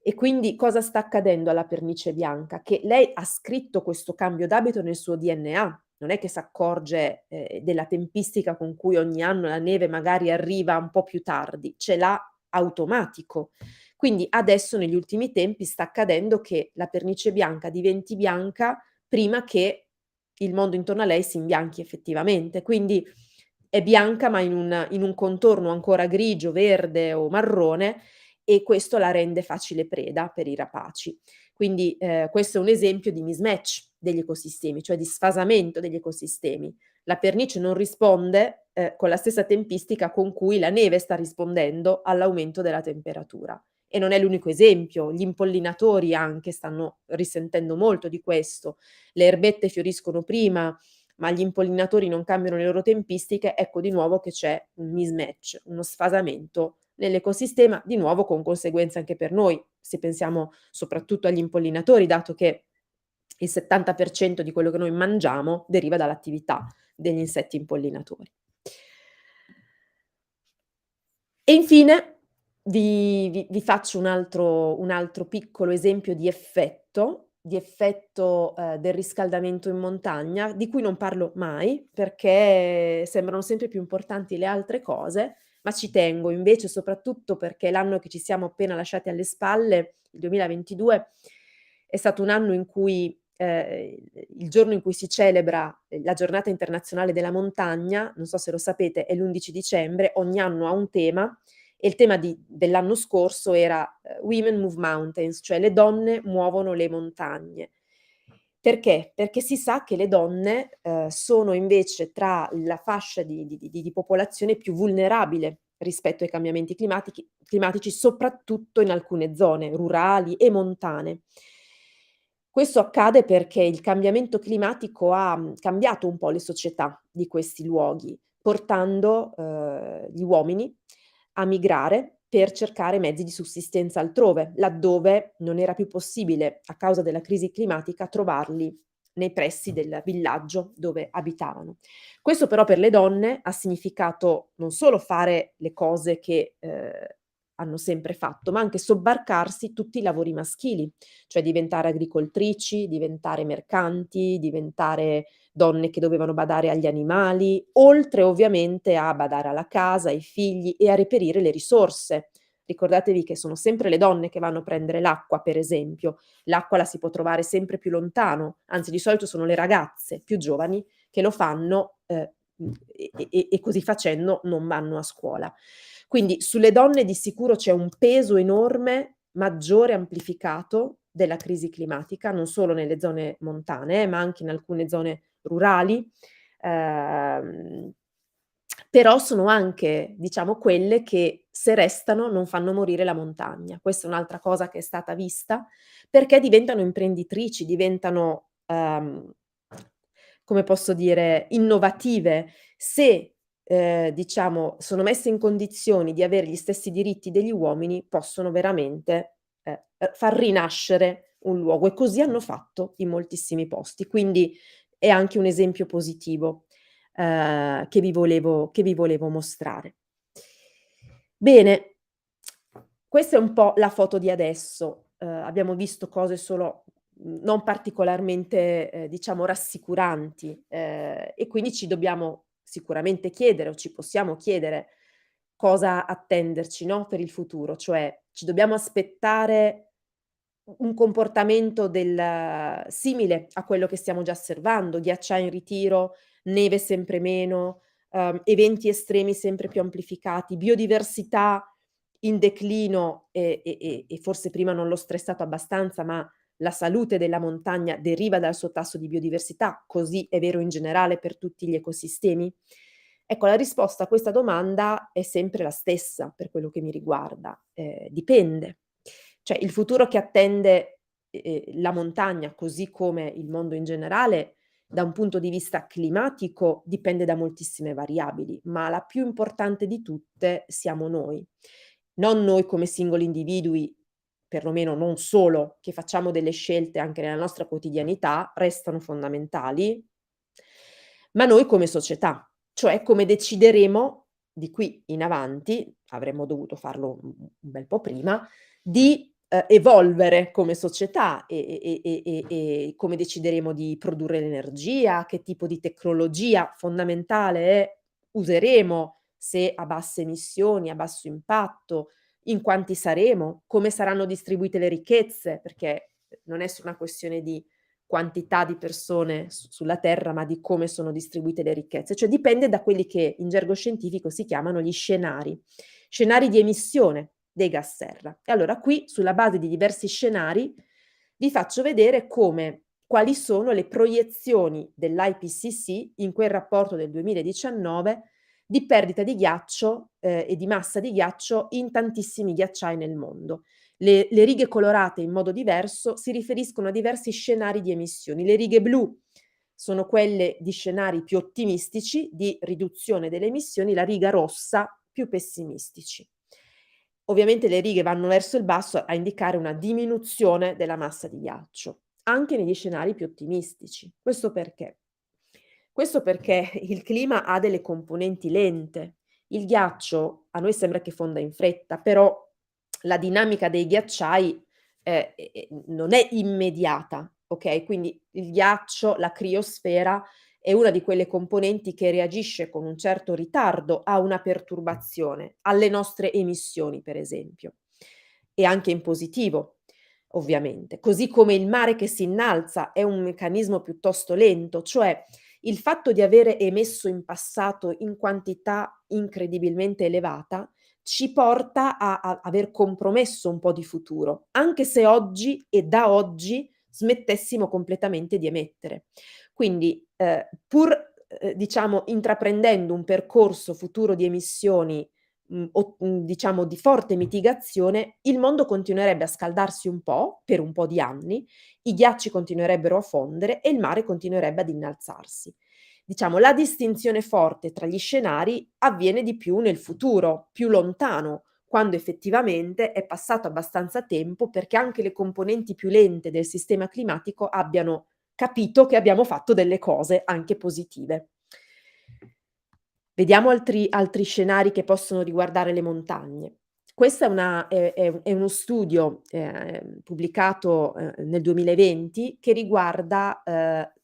E quindi cosa sta accadendo alla pernice bianca? Che lei ha scritto questo cambio d'abito nel suo DNA, non è che s'accorge, della tempistica con cui ogni anno la neve magari arriva un po' più tardi, ce l'ha automatico. Quindi adesso negli ultimi tempi sta accadendo che la pernice bianca diventi bianca prima che il mondo intorno a lei si imbianchi effettivamente. Quindi è bianca ma in un contorno ancora grigio, verde o marrone, e questo la rende facile preda per i rapaci. Quindi, questo è un esempio di mismatch degli ecosistemi, cioè di sfasamento degli ecosistemi. La pernice non risponde, con la stessa tempistica con cui la neve sta rispondendo all'aumento della temperatura. E non è l'unico esempio, gli impollinatori anche stanno risentendo molto di questo. Le erbette fioriscono prima, ma gli impollinatori non cambiano le loro tempistiche, ecco di nuovo che c'è un mismatch, uno sfasamento nell'ecosistema, di nuovo con conseguenze anche per noi, se pensiamo soprattutto agli impollinatori, dato che il 70% di quello che noi mangiamo deriva dall'attività degli insetti impollinatori. E infine vi faccio un altro piccolo esempio di effetto del riscaldamento in montagna, di cui non parlo mai, perché sembrano sempre più importanti le altre cose, ma ci tengo invece, soprattutto perché l'anno che ci siamo appena lasciati alle spalle, il 2022, è stato un anno in cui il giorno in cui si celebra, la Giornata internazionale della montagna, non so se lo sapete, è l'11 dicembre, ogni anno ha un tema, e il tema dell'anno scorso era, "Women Move Mountains", cioè le donne muovono le montagne. Perché? Perché si sa che le donne, sono invece tra la fascia di popolazione più vulnerabile rispetto ai cambiamenti climatici, soprattutto in alcune zone rurali e montane. Questo accade perché il cambiamento climatico ha, cambiato un po' le società di questi luoghi, portando, gli uomini a migrare per cercare mezzi di sussistenza altrove, laddove non era più possibile, a causa della crisi climatica, trovarli nei pressi del villaggio dove abitavano. Questo però per le donne ha significato non solo fare le cose che, hanno sempre fatto, ma anche sobbarcarsi tutti i lavori maschili, cioè diventare agricoltrici, diventare mercanti, diventare donne che dovevano badare agli animali, oltre ovviamente a badare alla casa, ai figli e a reperire le risorse. Ricordatevi che sono sempre le donne che vanno a prendere l'acqua, per esempio. L'acqua la si può trovare sempre più lontano, anzi di solito sono le ragazze più giovani che lo fanno, e così facendo non vanno a scuola. Quindi sulle donne di sicuro c'è un peso enorme, maggiore, amplificato della crisi climatica, non solo nelle zone montane, ma anche in alcune zone rurali, ehm, però sono anche, diciamo, quelle che se restano non fanno morire la montagna. Questa è un'altra cosa che è stata vista, perché diventano imprenditrici, diventano, come posso dire, innovative. Se, diciamo, sono messe in condizioni di avere gli stessi diritti degli uomini, possono veramente, far rinascere un luogo, e così hanno fatto in moltissimi posti. Quindi è anche un esempio positivo, che vi volevo mostrare. Bene, questa è un po' la foto di adesso. Abbiamo visto cose solo, non particolarmente, diciamo rassicuranti, e quindi ci dobbiamo sicuramente chiedere, o ci possiamo chiedere, cosa attenderci, no, per il futuro. Cioè, ci dobbiamo aspettare un comportamento simile a quello che stiamo già osservando: ghiacciai in ritiro, neve sempre meno, eventi estremi sempre più amplificati, biodiversità in declino, e forse prima non l'ho stressato abbastanza, ma la salute della montagna deriva dal suo tasso di biodiversità, così è vero in generale per tutti gli ecosistemi? Ecco, la risposta a questa domanda è sempre la stessa per quello che mi riguarda: dipende. Cioè, il futuro che attende, la montagna, così come il mondo in generale, da un punto di vista climatico, dipende da moltissime variabili, ma la più importante di tutte siamo noi. non noi come singoli individui, perlomeno non solo, che facciamo delle scelte anche nella nostra quotidianità, restano fondamentali, ma noi come società, cioè come decideremo di qui in avanti, avremmo dovuto farlo un bel po' prima, di, evolvere come società e come decideremo di produrre l'energia, che tipo di tecnologia fondamentale useremo, se a basse emissioni, a basso impatto, in quanti saremo, come saranno distribuite le ricchezze, perché non è solo una questione di quantità di persone sulla terra, ma di come sono distribuite le ricchezze. Cioè dipende da quelli che in gergo scientifico si chiamano gli scenari di emissione dei gas serra. E allora qui, sulla base di diversi scenari, vi faccio vedere quali sono le proiezioni dell'IPCC in quel rapporto del 2019 di perdita di ghiaccio, e di massa di ghiaccio in tantissimi ghiacciai nel mondo. Le righe colorate in modo diverso si riferiscono a diversi scenari di emissioni. Le righe blu sono quelle di scenari più ottimistici di riduzione delle emissioni, la riga rossa più pessimistici. Ovviamente le righe vanno verso il basso a indicare una diminuzione della massa di ghiaccio, anche negli scenari più ottimistici. Questo perché? Questo perché il clima ha delle componenti lente. Il ghiaccio a noi sembra che fonda in fretta, però la dinamica dei ghiacciai, non è immediata, okay, quindi il ghiaccio, la criosfera, è una di quelle componenti che reagisce con un certo ritardo a una perturbazione, alle nostre emissioni per esempio, e anche in positivo ovviamente. Così come il mare che si innalza è un meccanismo piuttosto lento, cioè il fatto di avere emesso in passato in quantità incredibilmente elevata ci porta a aver compromesso un po' di futuro, anche se oggi e da oggi smettessimo completamente di emettere. Quindi, pur, diciamo intraprendendo un percorso futuro di emissioni, diciamo di forte mitigazione, il mondo continuerebbe a scaldarsi un po', per un po' di anni, i ghiacci continuerebbero a fondere e il mare continuerebbe ad innalzarsi. Diciamo, la distinzione forte tra gli scenari avviene di più nel futuro, più lontano, quando effettivamente è passato abbastanza tempo perché anche le componenti più lente del sistema climatico abbiano capito che abbiamo fatto delle cose anche positive. Vediamo altri scenari che possono riguardare le montagne. Questa è uno studio, pubblicato, nel 2020 che riguarda,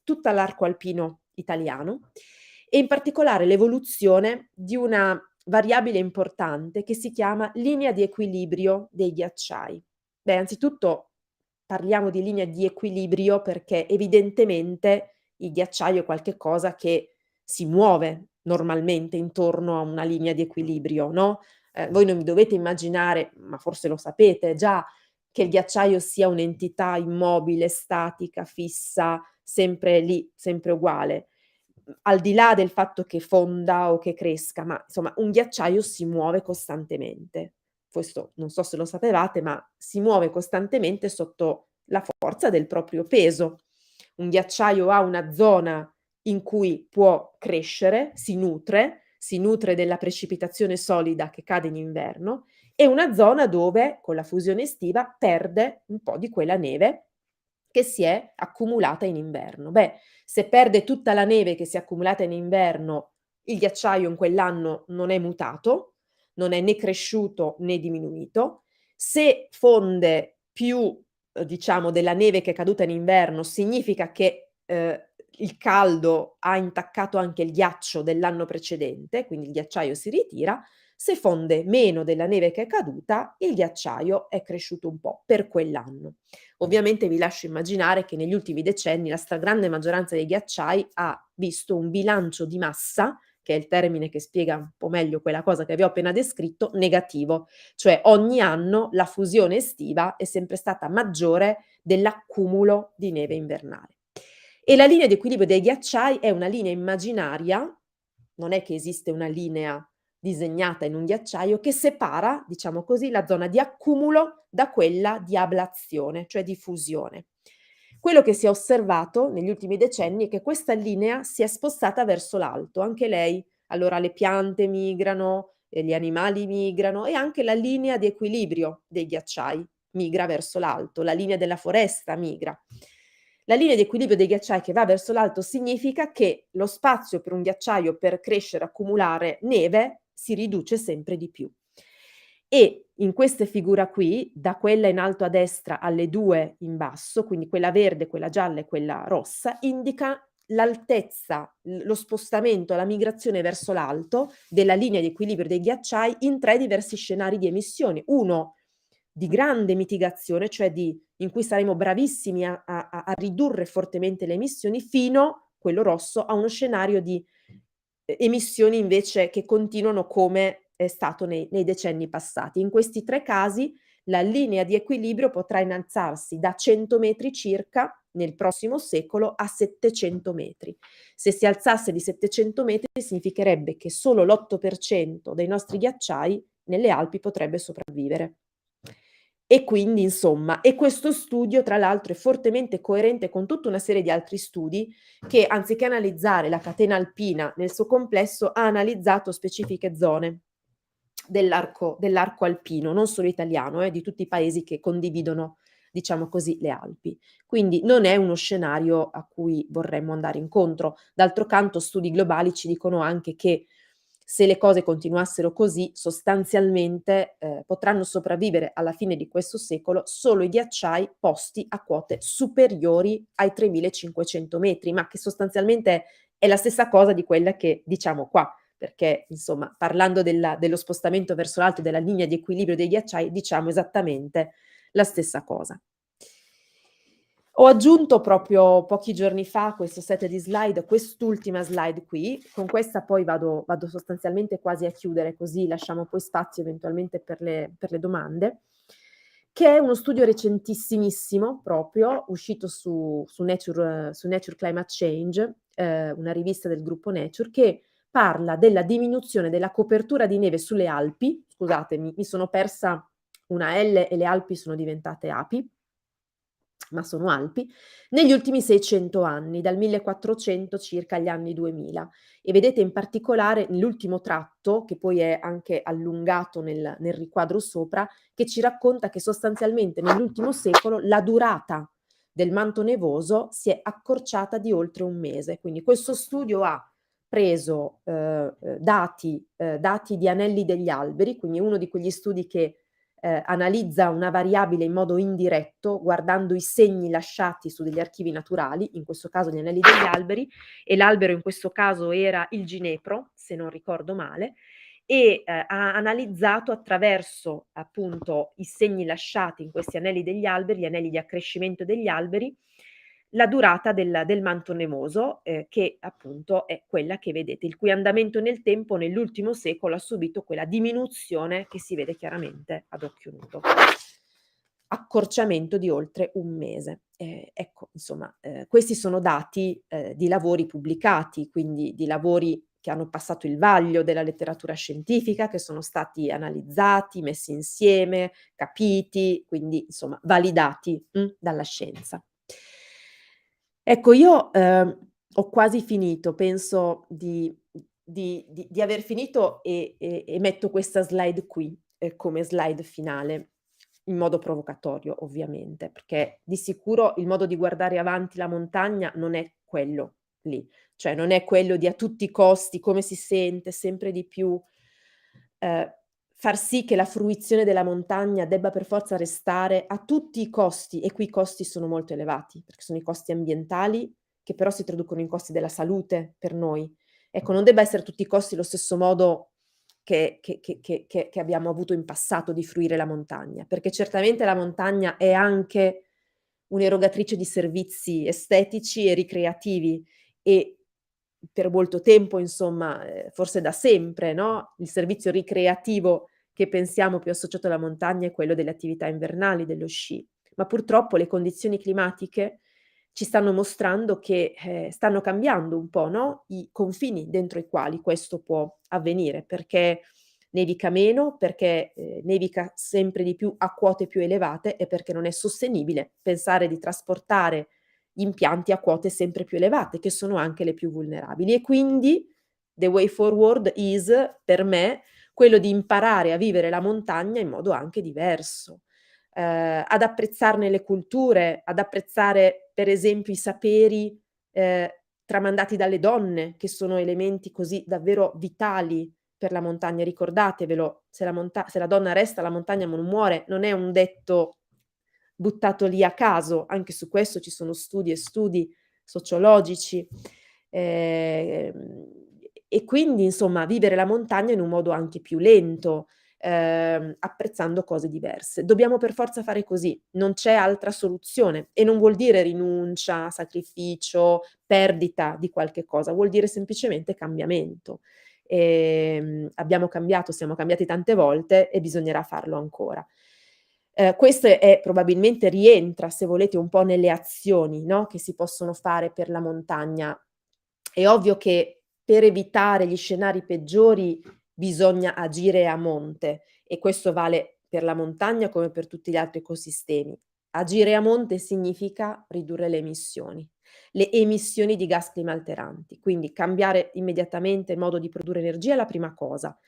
tutta l'arco alpino italiano e in particolare l'evoluzione di una variabile importante che si chiama linea di equilibrio dei ghiacciai. Beh, anzitutto parliamo di linea di equilibrio perché evidentemente il ghiacciaio è qualche cosa che si muove normalmente intorno a una linea di equilibrio, no, voi non vi dovete immaginare, ma forse lo sapete già, che il ghiacciaio sia un'entità immobile, statica, fissa, sempre lì, sempre uguale. Al di là del fatto che fonda o che cresca, ma insomma un ghiacciaio si muove costantemente. Questo non so se lo sapevate, ma si muove costantemente sotto la forza del proprio peso. Un ghiacciaio ha una zona in cui può crescere, si nutre della precipitazione solida che cade in inverno, e una zona dove con la fusione estiva perde un po' di quella neve che si è accumulata in inverno. Beh, se perde tutta la neve che si è accumulata in inverno, il ghiacciaio in quell'anno non è mutato, non è né cresciuto né diminuito. Se fonde più, diciamo della neve che è caduta in inverno, significa che, il caldo ha intaccato anche il ghiaccio dell'anno precedente, quindi il ghiacciaio si ritira. Se fonde meno della neve che è caduta, il ghiacciaio è cresciuto un po' per quell'anno. Ovviamente vi lascio immaginare che negli ultimi decenni la stragrande maggioranza dei ghiacciai ha visto un bilancio di massa, che è il termine che spiega un po' meglio quella cosa che vi ho appena descritto, negativo. Cioè ogni anno la fusione estiva è sempre stata maggiore dell'accumulo di neve invernale. E la linea di equilibrio dei ghiacciai è una linea immaginaria, non è che esiste una linea disegnata in un ghiacciaio, che separa, diciamo così, la zona di accumulo da quella di ablazione, cioè di fusione. Quello che si è osservato negli ultimi decenni è che questa linea si è spostata verso l'alto, anche lei. Allora le piante migrano, gli animali migrano e anche la linea di equilibrio dei ghiacciai migra verso l'alto, la linea della foresta migra. La linea di equilibrio dei ghiacciai che va verso l'alto significa che lo spazio per un ghiacciaio per crescere, accumulare neve si riduce sempre di più. E in queste figura qui, da quella in alto a destra alle 2 in basso, quindi quella verde, quella gialla e quella rossa, indica l'altezza, lo spostamento, la migrazione verso l'alto della linea di equilibrio dei ghiacciai in 3 diversi scenari di emissioni. Uno di grande mitigazione, cioè in cui saremo bravissimi a ridurre fortemente le emissioni, fino, quello rosso, a uno scenario di emissioni invece che continuano come è stato nei decenni passati. In questi 3 casi la linea di equilibrio potrà innalzarsi da 100 metri circa nel prossimo secolo a 700 metri. Se si alzasse di 700 metri significherebbe che solo l'8% dei nostri ghiacciai nelle Alpi potrebbe sopravvivere. E quindi insomma, e questo studio tra l'altro è fortemente coerente con tutta una serie di altri studi che, anziché analizzare la catena alpina nel suo complesso, ha analizzato specifiche zone dell'arco alpino, non solo italiano, di tutti i paesi che condividono, diciamo così, le Alpi. Quindi non è uno scenario a cui vorremmo andare incontro. D'altro canto, studi globali ci dicono anche che se le cose continuassero così, sostanzialmente potranno sopravvivere alla fine di questo secolo solo i ghiacciai posti a quote superiori ai 3.500 metri, ma che sostanzialmente è la stessa cosa di quella che diciamo qua, perché insomma, parlando dello spostamento verso l'alto della linea di equilibrio dei ghiacciai, diciamo esattamente la stessa cosa. Ho aggiunto proprio pochi giorni fa questo set di slide, quest'ultima slide qui, con questa poi vado sostanzialmente quasi a chiudere, così lasciamo poi spazio eventualmente per le domande, che è uno studio recentissimissimo proprio, uscito su Nature Climate Change, una rivista del gruppo Nature, che parla della diminuzione della copertura di neve sulle Alpi. Scusatemi, mi sono persa una L e le Alpi sono diventate api, ma sono Alpi, negli ultimi 600 anni, dal 1400 circa agli anni 2000. E vedete in particolare l'ultimo tratto, che poi è anche allungato nel riquadro sopra, che ci racconta che sostanzialmente nell'ultimo secolo la durata del manto nevoso si è accorciata di oltre un mese. Quindi questo studio ha preso dati di anelli degli alberi, quindi uno di quegli studi che analizza una variabile in modo indiretto, guardando i segni lasciati su degli archivi naturali, in questo caso gli anelli degli alberi, e l'albero in questo caso era il ginepro, se non ricordo male, e ha analizzato attraverso appunto i segni lasciati in questi anelli degli alberi, gli anelli di accrescimento degli alberi, la durata del manto nevoso, che appunto è quella che vedete, il cui andamento nel tempo nell'ultimo secolo ha subito quella diminuzione che si vede chiaramente ad occhio nudo. Accorciamento di oltre un mese. Ecco, insomma, questi sono dati di lavori pubblicati, quindi di lavori che hanno passato il vaglio della letteratura scientifica, che sono stati analizzati, messi insieme, capiti, quindi insomma validati dalla scienza. Ecco, io ho quasi finito, penso di aver finito e metto questa slide qui come slide finale, in modo provocatorio ovviamente, perché di sicuro il modo di guardare avanti la montagna non è quello lì, cioè non è quello di a tutti i costi, come si sente sempre di più, ehm, far sì che la fruizione della montagna debba per forza restare a tutti i costi, e qui i costi sono molto elevati, perché sono i costi ambientali che però si traducono in costi della salute per noi. Ecco, non debba essere a tutti i costi lo stesso modo che abbiamo avuto in passato di fruire la montagna, perché certamente la montagna è anche un'erogatrice di servizi estetici e ricreativi e per molto tempo insomma, forse da sempre, no, il servizio ricreativo che pensiamo più associato alla montagna è quello delle attività invernali, dello sci. Ma purtroppo le condizioni climatiche ci stanno mostrando che, stanno cambiando un po', no, i confini dentro i quali questo può avvenire, perché nevica meno, perché, nevica sempre di più a quote più elevate e perché non è sostenibile pensare di trasportare gli impianti a quote sempre più elevate, che sono anche le più vulnerabili. E quindi the way forward is, per me, quello di imparare a vivere la montagna in modo anche diverso, ad apprezzarne le culture, ad apprezzare per esempio i saperi, ehm, tramandati dalle donne, che sono elementi così davvero vitali per la montagna. Ricordatevelo, se la donna resta la montagna non muore, non è un detto buttato lì a caso, anche su questo ci sono studi e studi sociologici. Ehm, e quindi insomma vivere la montagna in un modo anche più lento, apprezzando cose diverse. Dobbiamo per forza fare così, non c'è altra soluzione e non vuol dire rinuncia, sacrificio, perdita di qualche cosa, vuol dire semplicemente cambiamento. Abbiamo cambiato, siamo cambiati tante volte e bisognerà farlo ancora. Questo è probabilmente rientra, se volete, un po' nelle azioni, no, che si possono fare per la montagna. È ovvio che per evitare gli scenari peggiori bisogna agire a monte e questo vale per la montagna come per tutti gli altri ecosistemi. Agire a monte significa ridurre le emissioni di gas climalteranti, quindi cambiare immediatamente il modo di produrre energia è la prima cosa.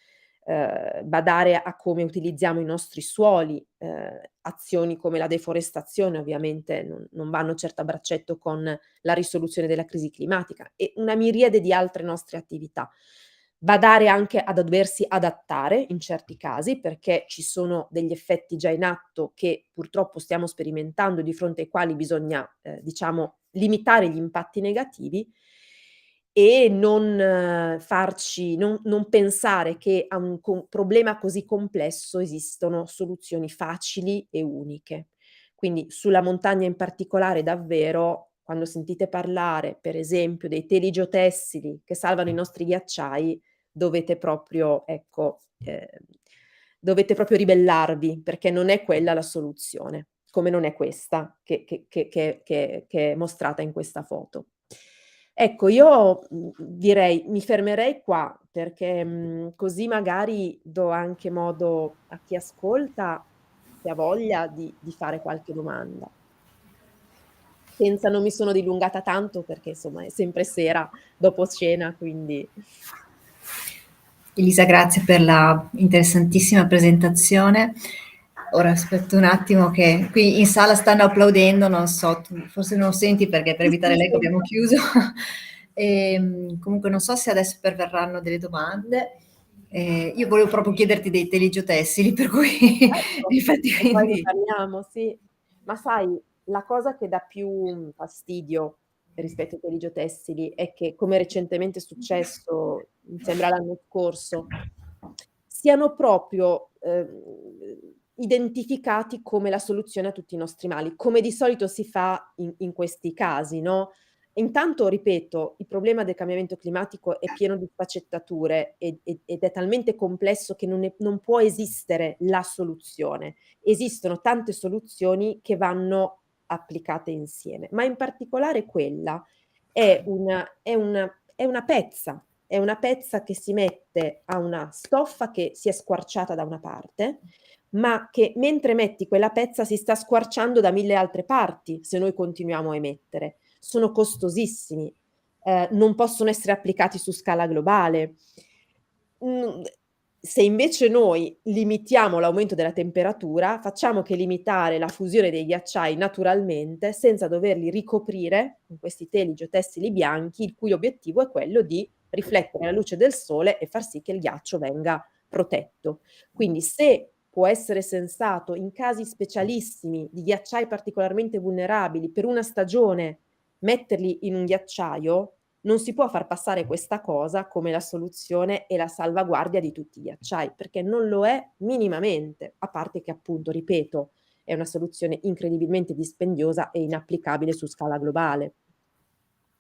Badare a come utilizziamo i nostri suoli, azioni come la deforestazione ovviamente non vanno certo a braccetto con la risoluzione della crisi climatica e una miriade di altre nostre attività. Badare anche a doversi adattare in certi casi, perché ci sono degli effetti già in atto che purtroppo stiamo sperimentando e di fronte ai quali bisogna, diciamo limitare gli impatti negativi e non pensare che a un problema così complesso esistono soluzioni facili e uniche. Quindi sulla montagna in particolare davvero, quando sentite parlare, per esempio, dei teli geotessili che salvano i nostri ghiacciai, dovete proprio ecco, dovete proprio ribellarvi, perché non è quella la soluzione, come non è questa che è mostrata in questa foto. Ecco, io, direi mi fermerei qua perché, così magari do anche modo a chi ascolta, se ha voglia, di fare qualche domanda. Senza non mi sono dilungata tanto perché insomma è sempre sera dopo cena, quindi
Elisa, grazie per la interessantissima presentazione. Ora aspetto un attimo che qui in sala stanno applaudendo, non so, tu forse non senti perché per
sì,
evitare
sì,
l'eco abbiamo
sento.
chiuso. Comunque non so se adesso perverranno delle domande. Io volevo proprio chiederti dei teli geotessili, per cui
Certo,
infatti
e poi ne
quindi
parliamo, sì. Ma sai, la cosa che dà più fastidio rispetto ai teli è che, come recentemente è successo, mi sembra l'anno scorso, siano proprio, identificati come la soluzione a tutti i nostri mali, come di solito si fa in questi casi, no, intanto ripeto, il problema del cambiamento climatico è pieno di sfaccettature ed è talmente complesso che non può esistere la soluzione. Esistono tante soluzioni che vanno applicate insieme, ma in particolare quella è una pezza che si mette a una stoffa che si è squarciata da una parte, ma che mentre metti quella pezza si sta squarciando da 1000 altre parti, se noi continuiamo a emettere. Sono costosissimi, non possono essere applicati su scala globale. Mhmm, Se invece noi limitiamo l'aumento della temperatura, facciamo che limitare la fusione dei ghiacciai naturalmente, senza doverli ricoprire con questi teli geotessili bianchi, il cui obiettivo è quello di riflettere la luce del sole e far sì che il ghiaccio venga protetto. Quindi se può essere sensato in casi specialissimi di ghiacciai particolarmente vulnerabili per una stagione metterli in un ghiacciaio, non si può far passare questa cosa come la soluzione e la salvaguardia di tutti i ghiacciai, perché non lo è minimamente, a parte che appunto, ripeto, è una soluzione incredibilmente dispendiosa e inapplicabile su scala globale.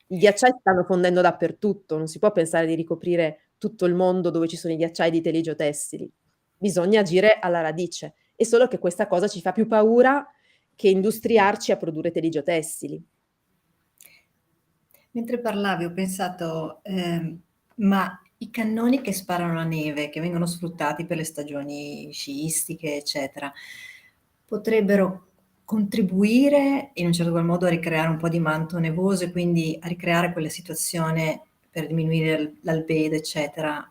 I ghiacciai stanno fondendo dappertutto, non si può pensare di ricoprire tutto il mondo dove ci sono i ghiacciai di teli geotessili. Bisogna agire alla radice. È solo che questa cosa ci fa più paura che industriarci a produrre teli geotessili.
mentre parlavi ho pensato, ma i cannoni che sparano la neve, che vengono sfruttati per le stagioni sciistiche, eccetera, potrebbero contribuire in un certo qual modo a ricreare un po' di manto nevoso e quindi a ricreare quella situazione per diminuire l'albedo, eccetera.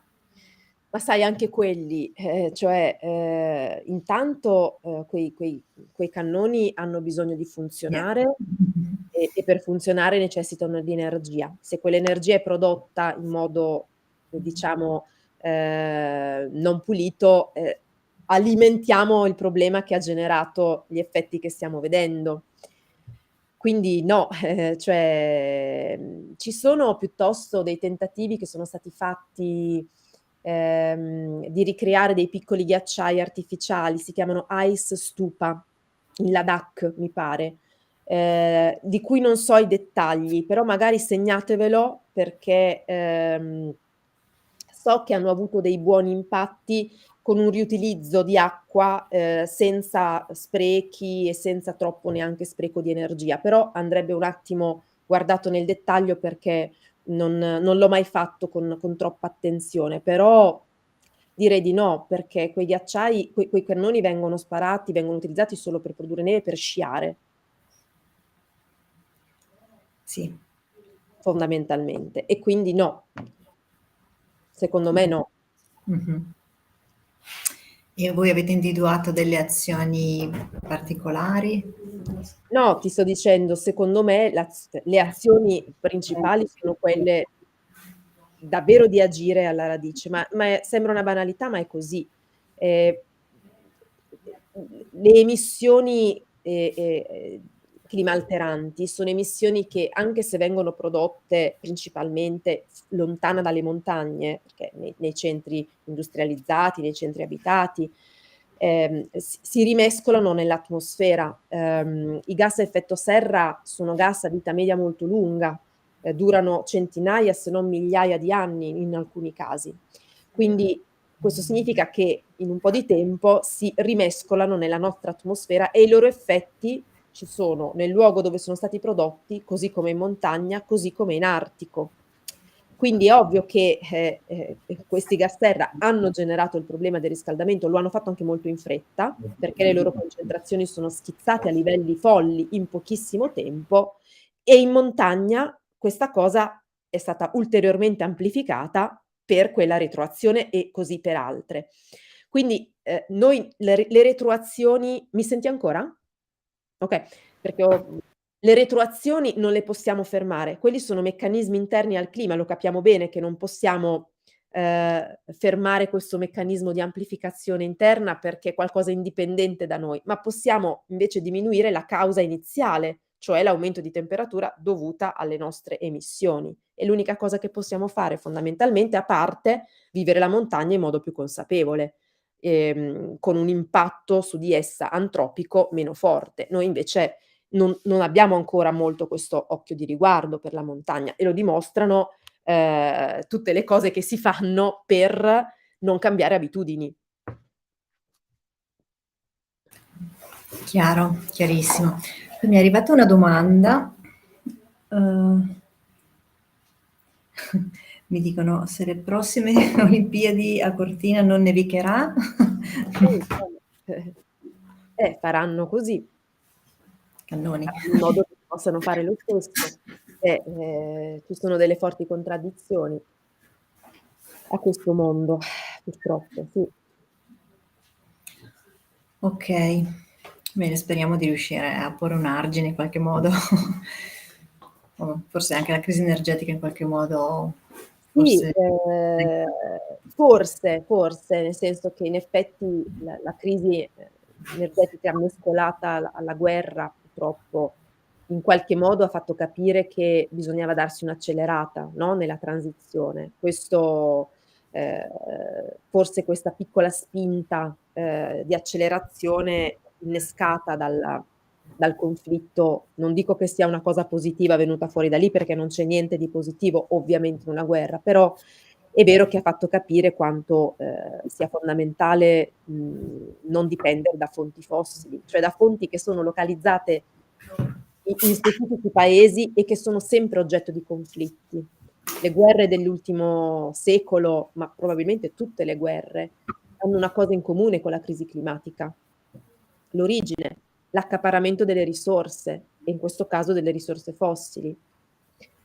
Ma sai anche quelli, cioè, intanto, quei cannoni hanno bisogno di
Yeah.
funzionare e per funzionare necessitano di energia. Se quell'energia è prodotta in modo, diciamo, non pulito, alimentiamo il problema che ha generato gli effetti che stiamo vedendo. Quindi no, cioè, ci sono piuttosto dei tentativi che sono stati fatti, di ricreare dei piccoli ghiacciai artificiali, si chiamano Ice Stupa, in Ladakh mi pare, di cui non so i dettagli, però magari segnatevelo perché, so che hanno avuto dei buoni impatti con un riutilizzo di acqua, senza sprechi e senza troppo neanche spreco di energia, però andrebbe un attimo guardato nel dettaglio perché non l'ho mai fatto con troppa attenzione, però direi di no, perché quei ghiacciai quei cannoni vengono utilizzati solo per produrre neve per sciare,
Sì.
fondamentalmente, e quindi no, secondo me no.
Mh-mh. E voi avete individuato delle azioni particolari?
No, ti sto dicendo, secondo me le azioni principali sono quelle davvero di agire alla radice, sembra una banalità, ma è così. Ehm, le emissioni, climalteranti sono emissioni che, anche se vengono prodotte principalmente lontana dalle montagne, perché nei centri industrializzati, nei centri abitati, si rimescolano nell'atmosfera. I gas a effetto serra sono gas a vita media molto lunga, durano centinaia se non migliaia di anni in alcuni casi. Quindi questo significa che in un po' di tempo si rimescolano nella nostra atmosfera e i loro effetti ci sono nel luogo dove sono stati prodotti, così come in montagna, così come in Artico. Quindi è ovvio che, questi gas serra hanno generato il problema del riscaldamento, lo hanno fatto anche molto in fretta, perché le loro concentrazioni sono schizzate a livelli folli in pochissimo tempo, e in montagna questa cosa è stata ulteriormente amplificata per quella retroazione e così per altre. Quindi, noi le retroazioni, mi senti ancora? Okay, perché le retroazioni non le possiamo fermare. Quelli sono meccanismi interni al clima, lo capiamo bene che non possiamo, fermare questo meccanismo di amplificazione interna perché è qualcosa indipendente da noi, ma possiamo invece diminuire la causa iniziale, cioè l'aumento di temperatura dovuta alle nostre emissioni. È l'unica cosa che possiamo fare fondamentalmente, a parte vivere la montagna in modo più consapevole, con un impatto su di essa antropico meno forte. Noi invece non abbiamo ancora molto questo occhio di riguardo per la montagna, e lo dimostrano, tutte le cose che si fanno per non cambiare abitudini.
Chiaro, chiarissimo. Poi mi è arrivata una domanda, uhm, mi dicono se le prossime Olimpiadi a Cortina non nevicherà.
Insomma, faranno così,
Cannoni.
faranno in modo che possano fare lo stesso. Ci sono delle forti contraddizioni a questo mondo, purtroppo, sì.
Okay, bene, speriamo di riuscire a porre un argine in qualche modo. O forse anche la crisi energetica in qualche modo,
Sì,
forse
forse, nel senso che in effetti la crisi, energetica mescolata alla guerra, purtroppo, in qualche modo ha fatto capire che bisognava darsi un'accelerata, no, nella transizione. Questo, forse questa piccola spinta, di accelerazione innescata dal conflitto, non dico che sia una cosa positiva venuta fuori da lì, perché non c'è niente di positivo ovviamente in una guerra, però è vero che ha fatto capire quanto, sia fondamentale, non dipendere da fonti fossili, cioè da fonti che sono localizzate in specifici paesi e che sono sempre oggetto di conflitti. Le guerre dell'ultimo secolo, ma probabilmente tutte le guerre, hanno una cosa in comune con la crisi climatica: l'origine, l'accaparramento delle risorse, e in questo caso delle risorse fossili.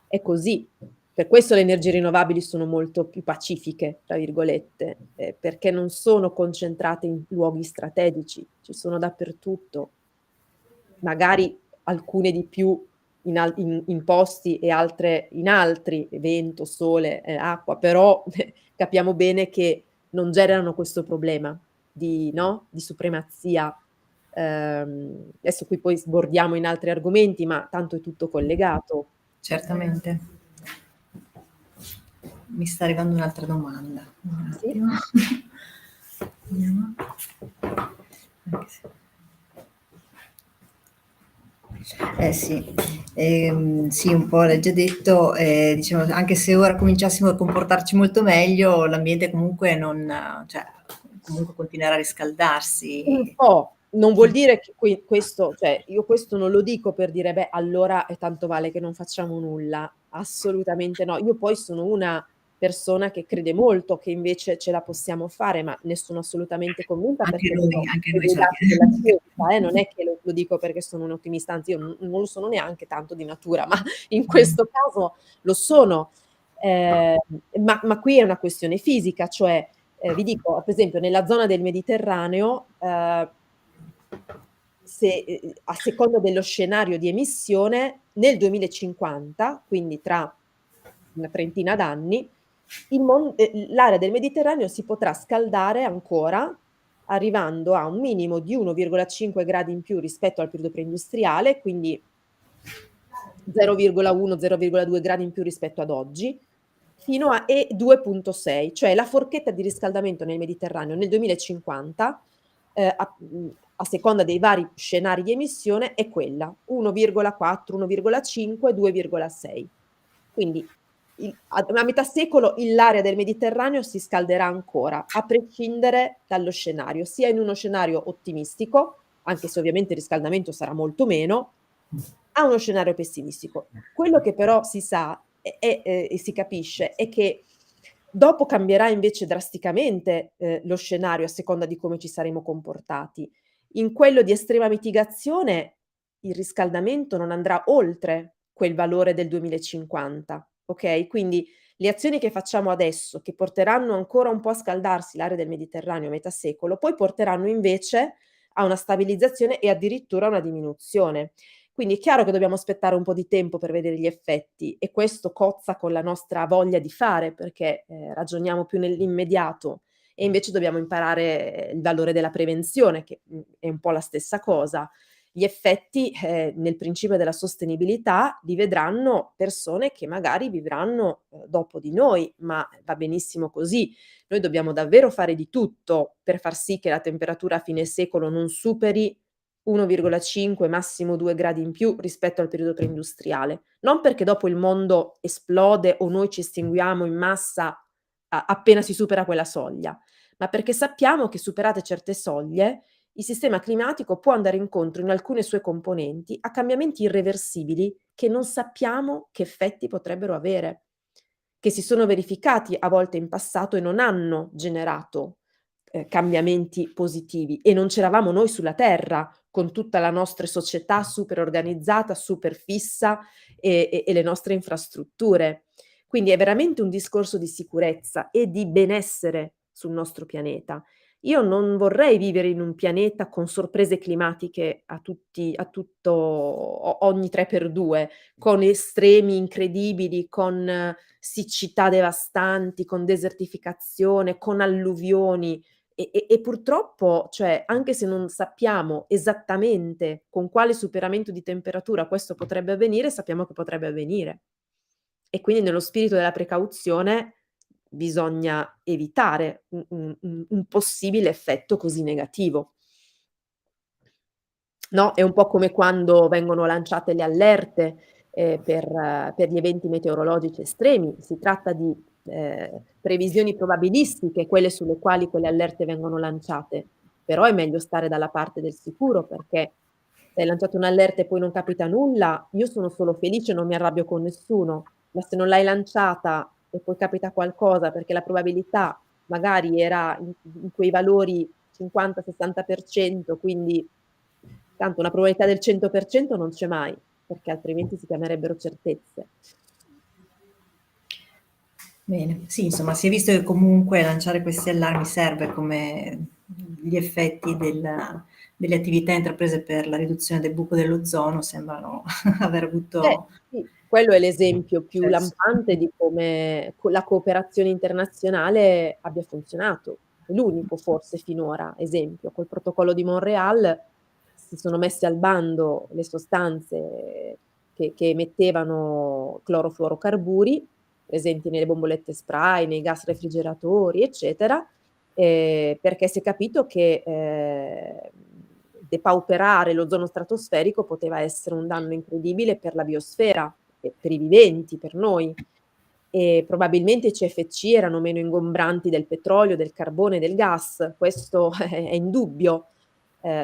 È così. Per questo le energie rinnovabili sono molto più "pacifiche", tra virgolette, perché non sono concentrate in luoghi strategici, ci sono dappertutto. Magari alcune di più in posti e altre in altri, vento, sole, acqua, però capiamo bene che non generano questo problema di no, di supremazia. Adesso qui poi sbordiamo in altri argomenti, ma tanto è tutto collegato.
Certamente. Mi sta arrivando un'altra domanda. Un
Sì?
attimo. Vediamo. Anche se sì, sì, un po' l'hai già detto, diciamo, anche se ora cominciassimo a comportarci molto meglio, l'ambiente comunque non, cioè, comunque continuerà a
Un
riscaldarsi.
po', non vuol dire che questo cioè io questo non lo dico per dire: "Beh, allora tanto vale che non facciamo nulla." Assolutamente no. Io poi sono una persona che crede molto che invece ce la possiamo fare, ma ne sono assolutamente convinta perché vedo
Anche noi
vedo i
ce la
dati della scienza, non è che lo dico perché sono un'ottimista, anzi io non lo sono neanche tanto di natura, ma in questo caso lo sono. Ehm, ma qui è una questione fisica, cioè vi dico, per esempio nella zona del Mediterraneo, se a seconda dello scenario di emissione, nel 2050, quindi tra una trentina d'anni, l'area del Mediterraneo si potrà scaldare ancora, arrivando a un minimo di 1,5 gradi in più rispetto al periodo preindustriale, quindi 0,1, 0,2 gradi in più rispetto ad oggi, fino a 2,6, cioè la forchetta di riscaldamento nel Mediterraneo nel 2050, a seconda dei vari scenari di emissione, è quella: 1,4, 1,5, 2,6. Quindi a metà secolo l'area del Mediterraneo si scalderà ancora, a prescindere dallo scenario, sia in uno scenario ottimistico, anche se ovviamente il riscaldamento sarà molto meno, a uno scenario pessimistico. Quello che però si sa e si capisce è che dopo cambierà invece drasticamente, lo scenario a seconda di come ci saremo comportati. In quello di estrema mitigazione il riscaldamento non andrà oltre quel valore del 2050, okay, quindi le azioni che facciamo adesso, che porteranno ancora un po' a scaldarsi l'area del Mediterraneo a metà secolo, poi porteranno invece a una stabilizzazione e addirittura a una diminuzione. Quindi è chiaro che dobbiamo aspettare un po' di tempo per vedere gli effetti e questo cozza con la nostra voglia di fare, perché, ragioniamo più nell'immediato e invece dobbiamo imparare il valore della prevenzione che, è un po' la stessa cosa. Gli effetti, nel principio della sostenibilità li vedranno persone che magari vivranno, dopo di noi, ma va benissimo così. Noi dobbiamo davvero fare di tutto per far sì che la temperatura a fine secolo non superi 1,5, massimo 2 gradi in più rispetto al periodo preindustriale. Non perché dopo il mondo esplode o noi ci estinguiamo in massa appena si supera quella soglia, ma perché sappiamo che superate certe soglie il sistema climatico può andare incontro in alcune sue componenti a cambiamenti irreversibili che non sappiamo che effetti potrebbero avere, che si sono verificati a volte in passato e non hanno generato, cambiamenti positivi e non c'eravamo noi sulla Terra con tutta la nostra società super organizzata, super fissa e le nostre infrastrutture. Quindi è veramente un discorso di sicurezza e di benessere sul nostro pianeta. Io non vorrei vivere in un pianeta con sorprese climatiche a tutto ogni 3x2, con estremi incredibili, con siccità devastanti, con desertificazione, con alluvioni e purtroppo, cioè, anche se non sappiamo esattamente con quale superamento di temperatura questo potrebbe avvenire, sappiamo che potrebbe avvenire. E quindi nello spirito della precauzione bisogna evitare un possibile effetto così negativo. No, è un po' come quando vengono lanciate le allerte, per gli eventi meteorologici estremi. Si tratta di, previsioni probabilistiche, quelle sulle quali quelle allerte vengono lanciate, però è meglio stare dalla parte del sicuro, perché se hai lanciato un'allerta e poi non capita nulla, io sono solo felice, non mi arrabbio con nessuno, ma se non l'hai lanciata e poi capita qualcosa perché la probabilità magari era in quei valori 50, 60%, quindi tanto una probabilità del 100% non c'è mai, perché altrimenti si chiamerebbero certezze.
Bene, sì, insomma, si è visto che comunque lanciare questi allarmi serve come gli effetti delle attività intraprese per la riduzione del buco dell'ozono sembrano aver avuto
Sì, quello è l'esempio più
successo.
lampante di come la cooperazione internazionale abbia funzionato. L'unico forse finora esempio. Col protocollo di Montréal si sono messe al bando le sostanze che emettevano clorofluorocarburi, presenti nelle bombolette spray, nei gas refrigeratori, eccetera, perché si è capito che, depauperare l'ozono stratosferico poteva essere un danno incredibile per la biosfera e per i viventi, per noi. E probabilmente i CFC erano meno ingombranti del petrolio, del carbone, del gas, questo è indubbio.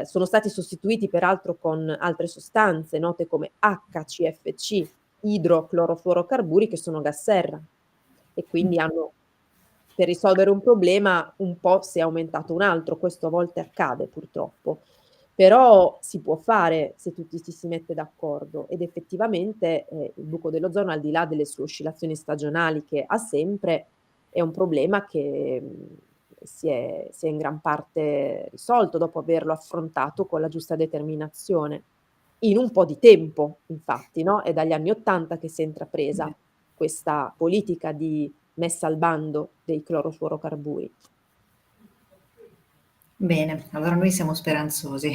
Sono stati sostituiti peraltro con altre sostanze note come HCFC, idroclorofluorocarburi, che sono gas serra e quindi hanno, per risolvere un problema, un po' si è aumentato un altro. Questo a volte accade purtroppo. Però si può fare se tutti ci si mette d'accordo ed effettivamente, il buco dell'ozono, al di là delle sue oscillazioni stagionali che ha sempre, è un problema che, si è in gran parte risolto dopo averlo affrontato con la giusta determinazione. In un po' di tempo infatti, no, è dagli anni '80 che si è intrapresa questa politica di messa al bando dei clorofluorocarburi.
Bene, allora noi siamo speranzosi.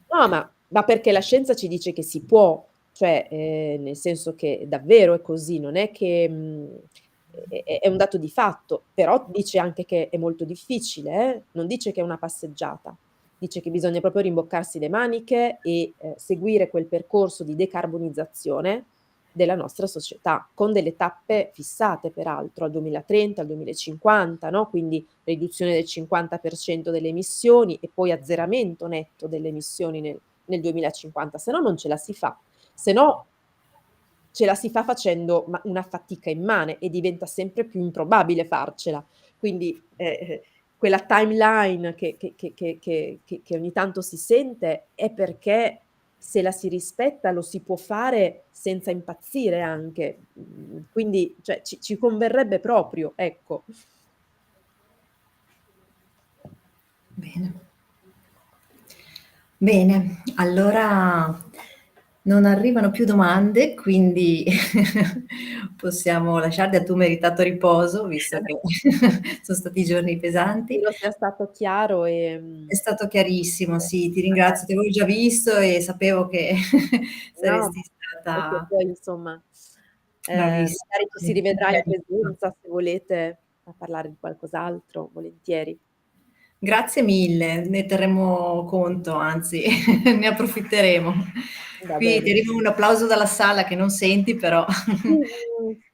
No, ma perché la scienza ci dice che si può, cioè, nel senso che davvero è così, non è che, è un dato di fatto, però dice anche che è molto difficile, non dice che è una passeggiata. Dice che bisogna proprio rimboccarsi le maniche e, seguire quel percorso di decarbonizzazione della nostra società, con delle tappe fissate peraltro, al 2030, al 2050, no, quindi riduzione del 50% delle emissioni e poi azzeramento netto delle emissioni nel 2050, se no non ce la si fa. Se no ce la si fa facendo una fatica immane e diventa sempre più improbabile farcela. Quindi, quella timeline che ogni tanto si sente è perché se la si rispetta lo si può fare senza impazzire anche. Quindi cioè ci converrebbe proprio, ecco.
Bene. Bene, allora non arrivano più domande, quindi possiamo lasciarti a tuo meritato riposo, visto che sono stati giorni pesanti.
Spero sia stato chiaro,
È stato chiarissimo, sì, ti
vabbè,
ringrazio. Ti avevo già visto e sapevo che
no,
saresti
perché
stata
poi insomma,
bravissima.
magari ci si rivedrà in
Chiarissima.
presenza se volete a parlare di qualcos'altro, volentieri.
Grazie mille, ne terremo conto, anzi ne approfitteremo.
Va
Qui ti
bene.
arriva un applauso dalla sala che non senti, però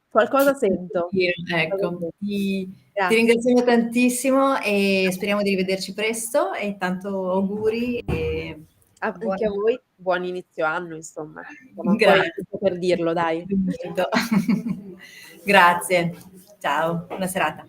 Qualcosa sento, qualcosa
ecco,
sento.
ti
Grazie.
ringraziamo tantissimo e speriamo di rivederci presto e intanto auguri e
Anche
buona
a voi, buon inizio anno insomma. Siamo ancora in
grazie.
tempo per dirlo dai.
Grazie, ciao, buona serata.